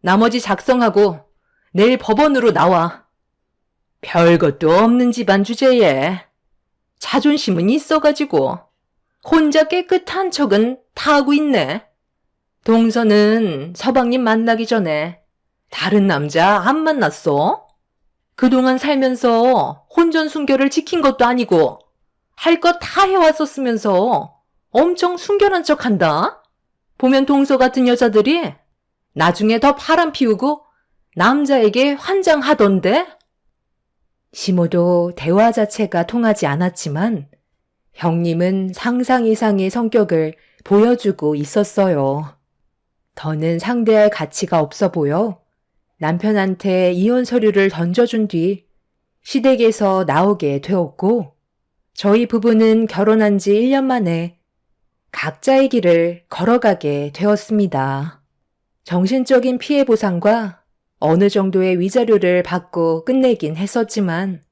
나머지 작성하고 내일 법원으로 나와. 별것도 없는 집안 주제에 자존심은 있어가지고 혼자 깨끗한 척은 다 하고 있네. 동서는 서방님 만나기 전에 다른 남자 안 만났어? 그동안 살면서 혼전순결을 지킨 것도 아니고 할 것 다 해왔었으면서 엄청 순결한 척 한다? 보면 동서 같은 여자들이 나중에 더 바람 피우고 남자에게 환장하던데? 시모도 대화 자체가 통하지 않았지만 형님은 상상 이상의 성격을 보여주고 있었어요. 더는 상대할 가치가 없어 보여 남편한테 이혼 서류를 던져준 뒤 시댁에서 나오게 되었고 저희 부부는 결혼한 지 1년 만에 각자의 길을 걸어가게 되었습니다. 정신적인 피해 보상과 어느 정도의 위자료를 받고 끝내긴 했었지만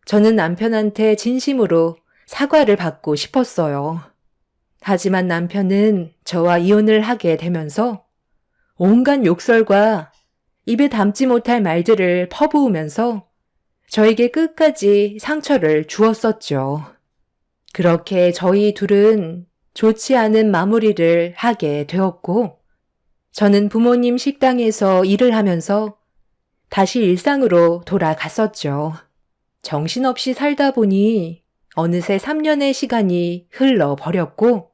저는 남편한테 진심으로 사과를 받고 싶었어요. 하지만 남편은 저와 이혼을 하게 되면서 온갖 욕설과 입에 담지 못할 말들을 퍼부으면서 저에게 끝까지 상처를 주었었죠. 그렇게 저희 둘은 좋지 않은 마무리를 하게 되었고 저는 부모님 식당에서 일을 하면서 다시 일상으로 돌아갔었죠. 정신없이 살다 보니 어느새 3년의 시간이 흘러버렸고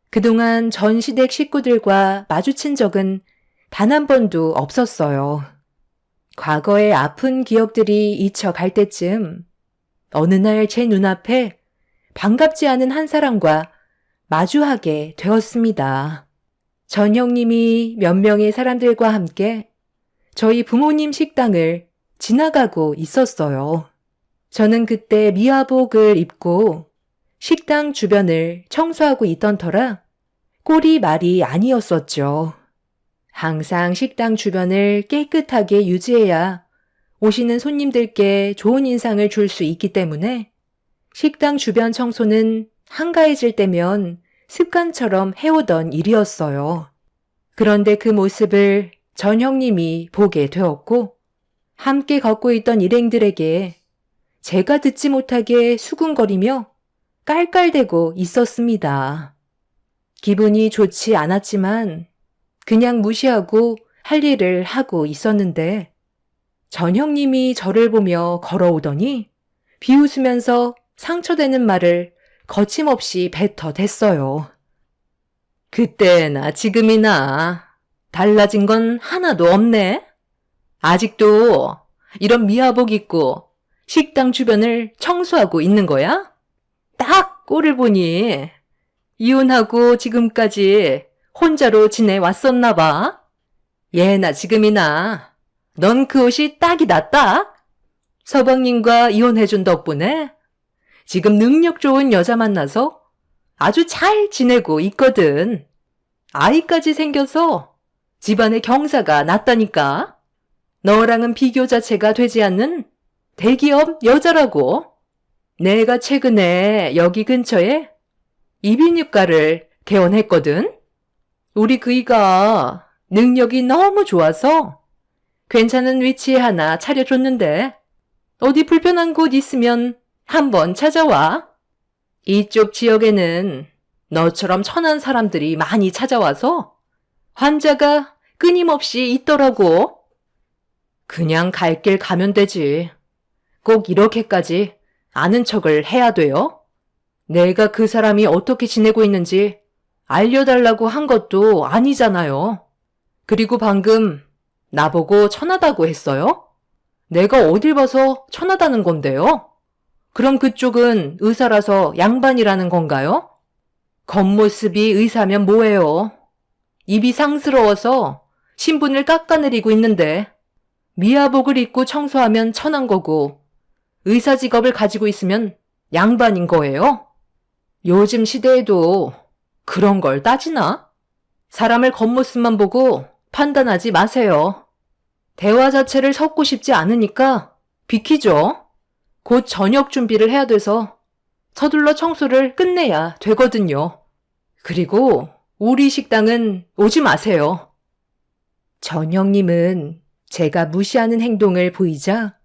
그동안 전 시댁 식구들과 마주친 적은 단 한 번도 없었어요. 과거의 아픈 기억들이 잊혀갈 때쯤 어느 날 제 눈앞에 반갑지 않은 한 사람과 마주하게 되었습니다. 전 형님이 몇 명의 사람들과 함께 저희 부모님 식당을 지나가고 있었어요. 저는 그때 미화복을 입고 식당 주변을 청소하고 있던 터라 꼴이 말이 아니었었죠. 항상 식당 주변을 깨끗하게 유지해야 오시는 손님들께 좋은 인상을 줄 수 있기 때문에 식당 주변 청소는 한가해질 때면 습관처럼 해오던 일이었어요. 그런데 그 모습을 전 형님이 보게 되었고 함께 걷고 있던 일행들에게 제가 듣지 못하게 수군거리며 깔깔대고 있었습니다. 기분이 좋지 않았지만 그냥 무시하고 할 일을 하고 있었는데 전형님이 저를 보며 걸어오더니 비웃으면서 상처되는 말을 거침없이 뱉어댔어요. 그때나 지금이나 달라진 건 하나도 없네. 아직도 이런 미아복 입고 식당 주변을 청소하고 있는 거야? 딱 꼴을 보니 이혼하고 지금까지 혼자로 지내왔었나 봐. 예나 지금이나 넌 그 옷이 딱이다 딱. 서방님과 이혼해준 덕분에 지금 능력 좋은 여자 만나서 아주 잘 지내고 있거든. 아이까지 생겨서 집안의 경사가 났다니까. 너랑은 비교 자체가 되지 않는 대기업 여자라고. 내가 최근에 여기 근처에 이비인후과를 개원했거든. 우리 그이가 능력이 너무 좋아서 괜찮은 위치에 하나 차려줬는데 어디 불편한 곳 있으면 한번 찾아와. 이쪽 지역에는 너처럼 천한 사람들이 많이 찾아와서 환자가 끊임없이 있더라고. 그냥 갈 길 가면 되지. 꼭 이렇게까지 아는 척을 해야 돼요? 내가 그 사람이 어떻게 지내고 있는지 알려달라고 한 것도 아니잖아요. 그리고 방금 나보고 천하다고 했어요? 내가 어딜 봐서 천하다는 건데요? 그럼 그쪽은 의사라서 양반이라는 건가요? 겉모습이 의사면 뭐예요? 입이 상스러워서 신분을 깎아내리고 있는데 미아복을 입고 청소하면 천한 거고 의사 직업을 가지고 있으면 양반인 거예요? 요즘 시대에도 그런 걸 따지나? 사람을 겉모습만 보고 판단하지 마세요. 대화 자체를 섞고 싶지 않으니까 비키죠. 곧 저녁 준비를 해야 돼서 서둘러 청소를 끝내야 되거든요. 그리고 우리 식당은 오지 마세요. 전형님은 제가 무시하는 행동을 보이자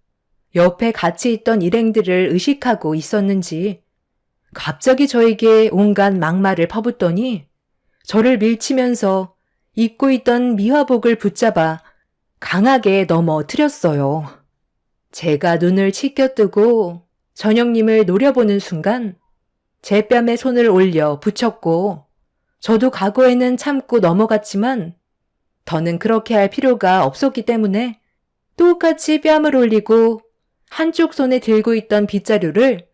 옆에 같이 있던 일행들을 의식하고 있었는지 갑자기 저에게 온갖 막말을 퍼붓더니 저를 밀치면서 입고 있던 미화복을 붙잡아 강하게 넘어뜨렸어요. 제가 눈을 치켜뜨고 전형님을 노려보는 순간 제 뺨에 손을 올려 붙였고 저도 과거에는 참고 넘어갔지만 더는 그렇게 할 필요가 없었기 때문에 똑같이 뺨을 올리고 한쪽 손에 들고 있던 빗자루를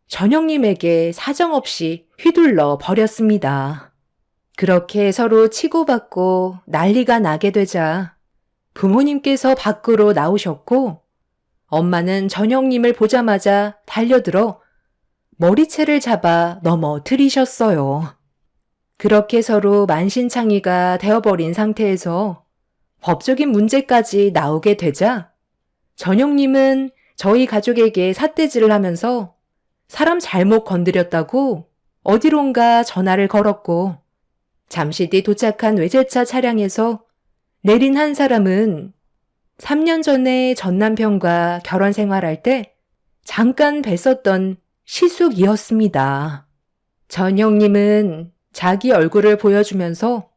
전형님에게 사정없이 휘둘러 버렸습니다. 그렇게 서로 치고받고 난리가 나게 되자 부모님께서 밖으로 나오셨고 엄마는 전형님을 보자마자 달려들어 머리채를 잡아 넘어뜨리셨어요. 그렇게 서로 만신창이가 되어버린 상태에서 법적인 문제까지 나오게 되자 전형님은 저희 가족에게 삿대질을 하면서 사람 잘못 건드렸다고 어디론가 전화를 걸었고 잠시 뒤 도착한 외제차 차량에서 내린 한 사람은 3년 전에 전 남편과 결혼 생활할 때 잠깐 뵀었던 시숙이었습니다. 전형님은 자기 얼굴을 보여주면서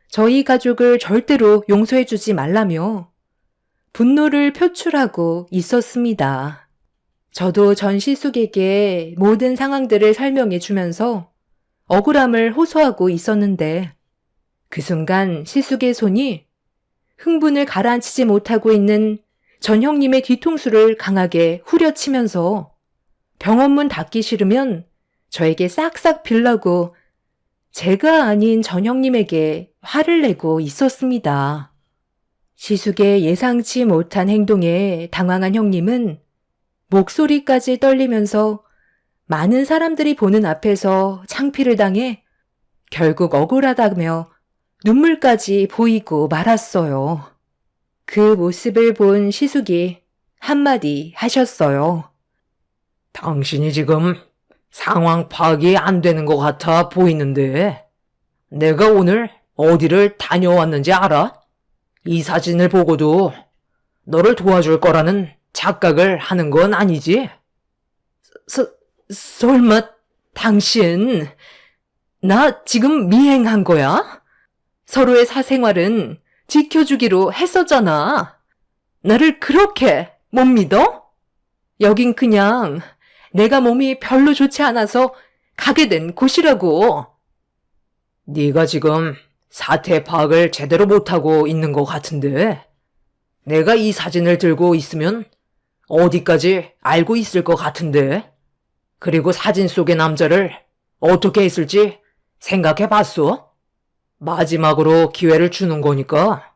저희 가족을 절대로 용서해주지 말라며 분노를 표출하고 있었습니다. 저도 전 시숙에게 모든 상황들을 설명해 주면서 억울함을 호소하고 있었는데 그 순간 시숙의 손이 흥분을 가라앉히지 못하고 있는 전형님의 뒤통수를 강하게 후려치면서 병원문 닫기 싫으면 저에게 싹싹 빌라고 제가 아닌 전형님에게 화를 내고 있었습니다. 시숙의 예상치 못한 행동에 당황한 형님은 목소리까지 떨리면서 많은 사람들이 보는 앞에서 창피를 당해 결국 억울하다며 눈물까지 보이고 말았어요. 그 모습을 본 시숙이 한마디 하셨어요. 당신이 지금 상황 파악이 안 되는 것 같아 보이는데 내가 오늘 어디를 다녀왔는지 알아? 이 사진을 보고도 너를 도와줄 거라는 착각을 하는 건 아니지? 설마 당신 나 지금 미행한 거야? 서로의 사생활은 지켜주기로 했었잖아. 나를 그렇게 못 믿어? 여긴 그냥 내가 몸이 별로 좋지 않아서 가게 된 곳이라고. 네가 지금 사태 파악을 제대로 못하고 있는 것 같은데 내가 이 사진을 들고 있으면 어디까지 알고 있을 것 같은데 그리고 사진 속의 남자를 어떻게 했을지 생각해 봤어? 마지막으로 기회를 주는 거니까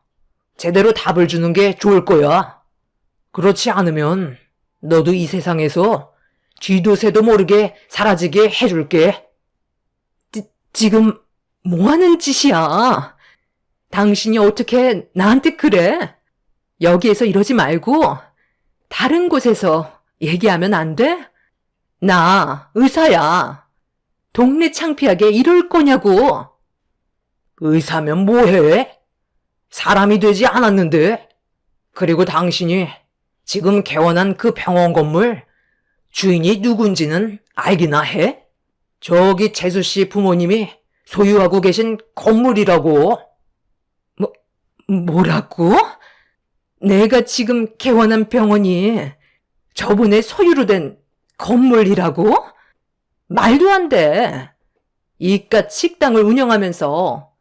제대로 답을 주는 게 좋을 거야. 그렇지 않으면 너도 이 세상에서 쥐도 새도 모르게 사라지게 해줄게. 지금 뭐 하는 짓이야? 당신이 어떻게 나한테 그래? 여기에서 이러지 말고 다른 곳에서 얘기하면 안 돼? 나 의사야. 동네 창피하게 이럴 거냐고. 의사면 뭐해? 사람이 되지 않았는데. 그리고 당신이 지금 개원한 그 병원 건물 주인이 누군지는 알기나 해? 저기 재수 씨 부모님이 소유하고 계신 건물이라고. 뭐라고? 내가 지금 개원한 병원이 저분의 소유로 된 건물이라고? 말도 안 돼. 이깟 식당을 운영하면서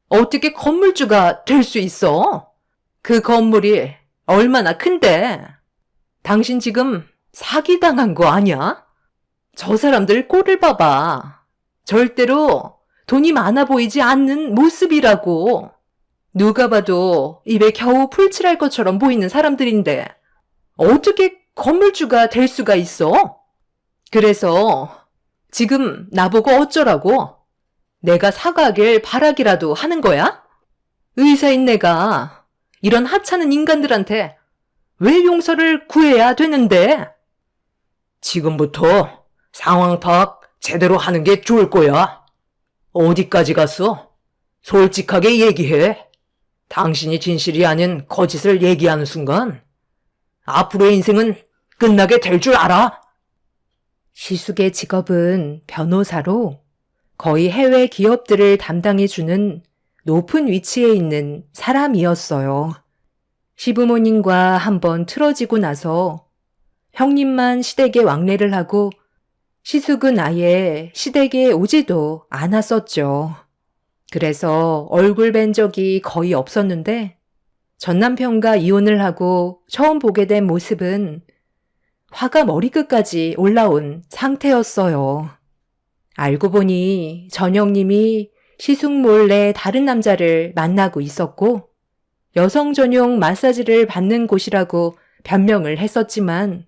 어떻게 건물주가 될 수 있어? 그 건물이 얼마나 큰데? 당신 지금 사기당한 거 아니야? 저 사람들 꼴을 봐봐. 절대로 돈이 많아 보이지 않는 모습이라고. 누가 봐도 입에 겨우 풀칠할 것처럼 보이는 사람들인데 어떻게 건물주가 될 수가 있어? 그래서 지금 나보고 어쩌라고? 내가 사과하길 바라기라도 하는 거야? 의사인 내가 이런 하찮은 인간들한테 왜 용서를 구해야 되는데? 지금부터 상황 파악 제대로 하는 게 좋을 거야. 어디까지 갔어? 솔직하게 얘기해. 당신이 진실이 아닌 거짓을 얘기하는 순간 앞으로의 인생은 끝나게 될 줄 알아. 시숙의 직업은 변호사로 거의 해외 기업들을 담당해주는 높은 위치에 있는 사람이었어요. 시부모님과 한번 틀어지고 나서 형님만 시댁에 왕래를 하고 시숙은 아예 시댁에 오지도 않았었죠. 그래서 얼굴 뵌 적이 거의 없었는데 전 남편과 이혼을 하고 처음 보게 된 모습은 화가 머리끝까지 올라온 상태였어요. 알고 보니 전 형님이 시숙 몰래 다른 남자를 만나고 있었고 여성 전용 마사지를 받는 곳이라고 변명을 했었지만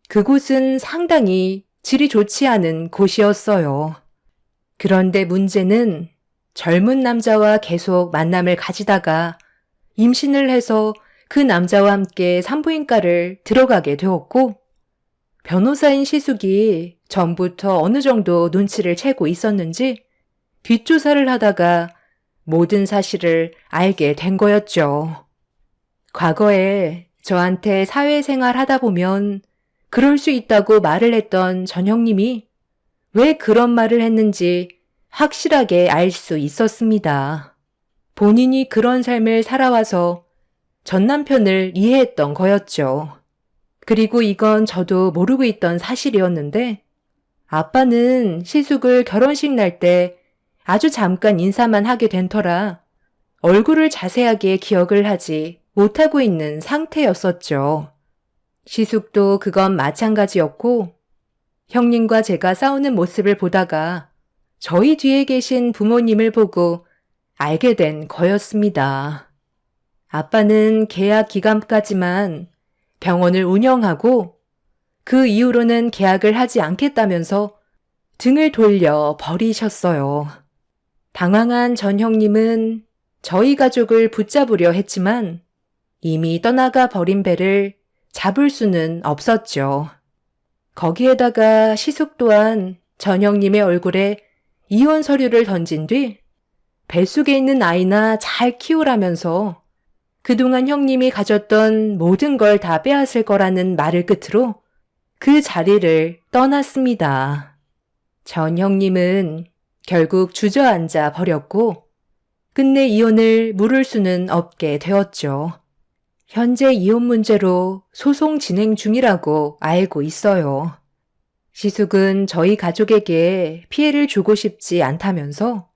그곳은 상당히 질이 좋지 않은 곳이었어요. 그런데 문제는 젊은 남자와 계속 만남을 가지다가 임신을 해서 그 남자와 함께 산부인과를 들어가게 되었고 변호사인 시숙이 전부터 어느 정도 눈치를 채고 있었는지 뒷조사를 하다가 모든 사실을 알게 된 거였죠. 과거에 저한테 사회생활 하다 보면 그럴 수 있다고 말을 했던 전 형님이 왜 그런 말을 했는지 확실하게 알 수 있었습니다. 본인이 그런 삶을 살아와서 전 남편을 이해했던 거였죠. 그리고 이건 저도 모르고 있던 사실이었는데 아빠는 시숙을 결혼식 날 때 아주 잠깐 인사만 하게 된 터라 얼굴을 자세하게 기억을 하지 못하고 있는 상태였었죠. 시숙도 그건 마찬가지였고 형님과 제가 싸우는 모습을 보다가 저희 뒤에 계신 부모님을 보고 알게 된 거였습니다. 아빠는 계약 기간까지만 병원을 운영하고 그 이후로는 계약을 하지 않겠다면서 등을 돌려 버리셨어요. 당황한 전 형님은 저희 가족을 붙잡으려 했지만 이미 떠나가 버린 배를 잡을 수는 없었죠. 거기에다가 시숙 또한 전 형님의 얼굴에 이혼 서류를 던진 뒤 뱃속에 있는 아이나 잘 키우라면서 그동안 형님이 가졌던 모든 걸 다 빼앗을 거라는 말을 끝으로 그 자리를 떠났습니다. 전 형님은 결국 주저앉아 버렸고 끝내 이혼을 물을 수는 없게 되었죠. 현재 이혼 문제로 소송 진행 중이라고 알고 있어요. 시숙은 저희 가족에게 피해를 주고 싶지 않다면서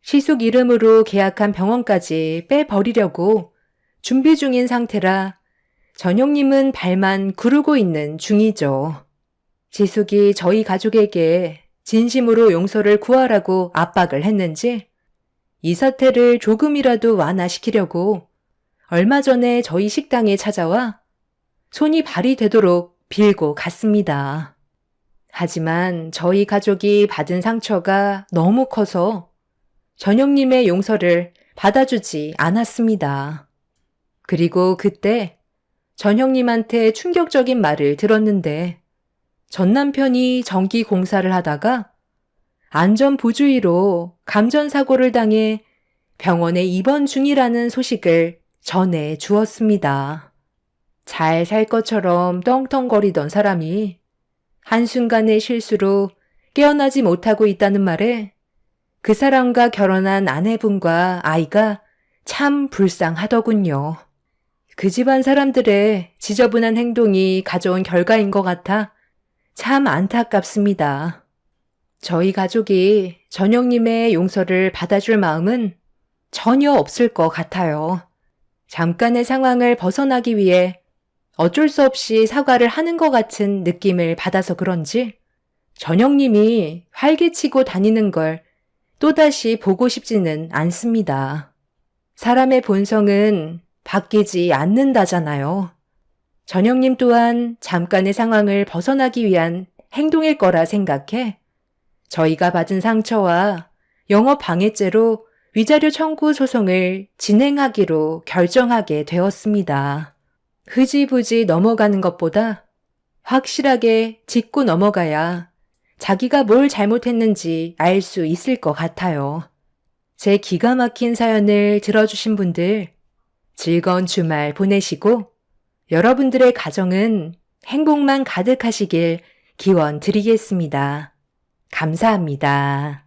시숙 이름으로 계약한 병원까지 빼버리려고 준비 중인 상태라 전영님은 발만 구르고 있는 중이죠. 시숙이 저희 가족에게 진심으로 용서를 구하라고 압박을 했는지 이 사태를 조금이라도 완화시키려고 얼마 전에 저희 식당에 찾아와 손이 발이 되도록 빌고 갔습니다. 하지만 저희 가족이 받은 상처가 너무 커서 전영님의 용서를 받아주지 않았습니다. 그리고 그때 전영님한테 충격적인 말을 들었는데 전 남편이 전기 공사를 하다가 안전부주의로 감전사고를 당해 병원에 입원 중이라는 소식을 전해 주었습니다. 잘 살 것처럼 떵떵거리던 사람이 한순간의 실수로 깨어나지 못하고 있다는 말에 그 사람과 결혼한 아내분과 아이가 참 불쌍하더군요. 그 집안 사람들의 지저분한 행동이 가져온 결과인 것 같아 참 안타깝습니다. 저희 가족이 전영님의 용서를 받아줄 마음은 전혀 없을 것 같아요. 잠깐의 상황을 벗어나기 위해 어쩔 수 없이 사과를 하는 것 같은 느낌을 받아서 그런지 전영님이 활개치고 다니는 걸 또다시 보고 싶지는 않습니다. 사람의 본성은 바뀌지 않는다잖아요. 전영님 또한 잠깐의 상황을 벗어나기 위한 행동일 거라 생각해 저희가 받은 상처와 영업방해죄로 위자료 청구 소송을 진행하기로 결정하게 되었습니다. 흐지부지 넘어가는 것보다 확실하게 짚고 넘어가야 자기가 뭘 잘못했는지 알 수 있을 것 같아요. 제 기가 막힌 사연을 들어주신 분들 즐거운 주말 보내시고 여러분들의 가정은 행복만 가득하시길 기원 드리겠습니다. 감사합니다.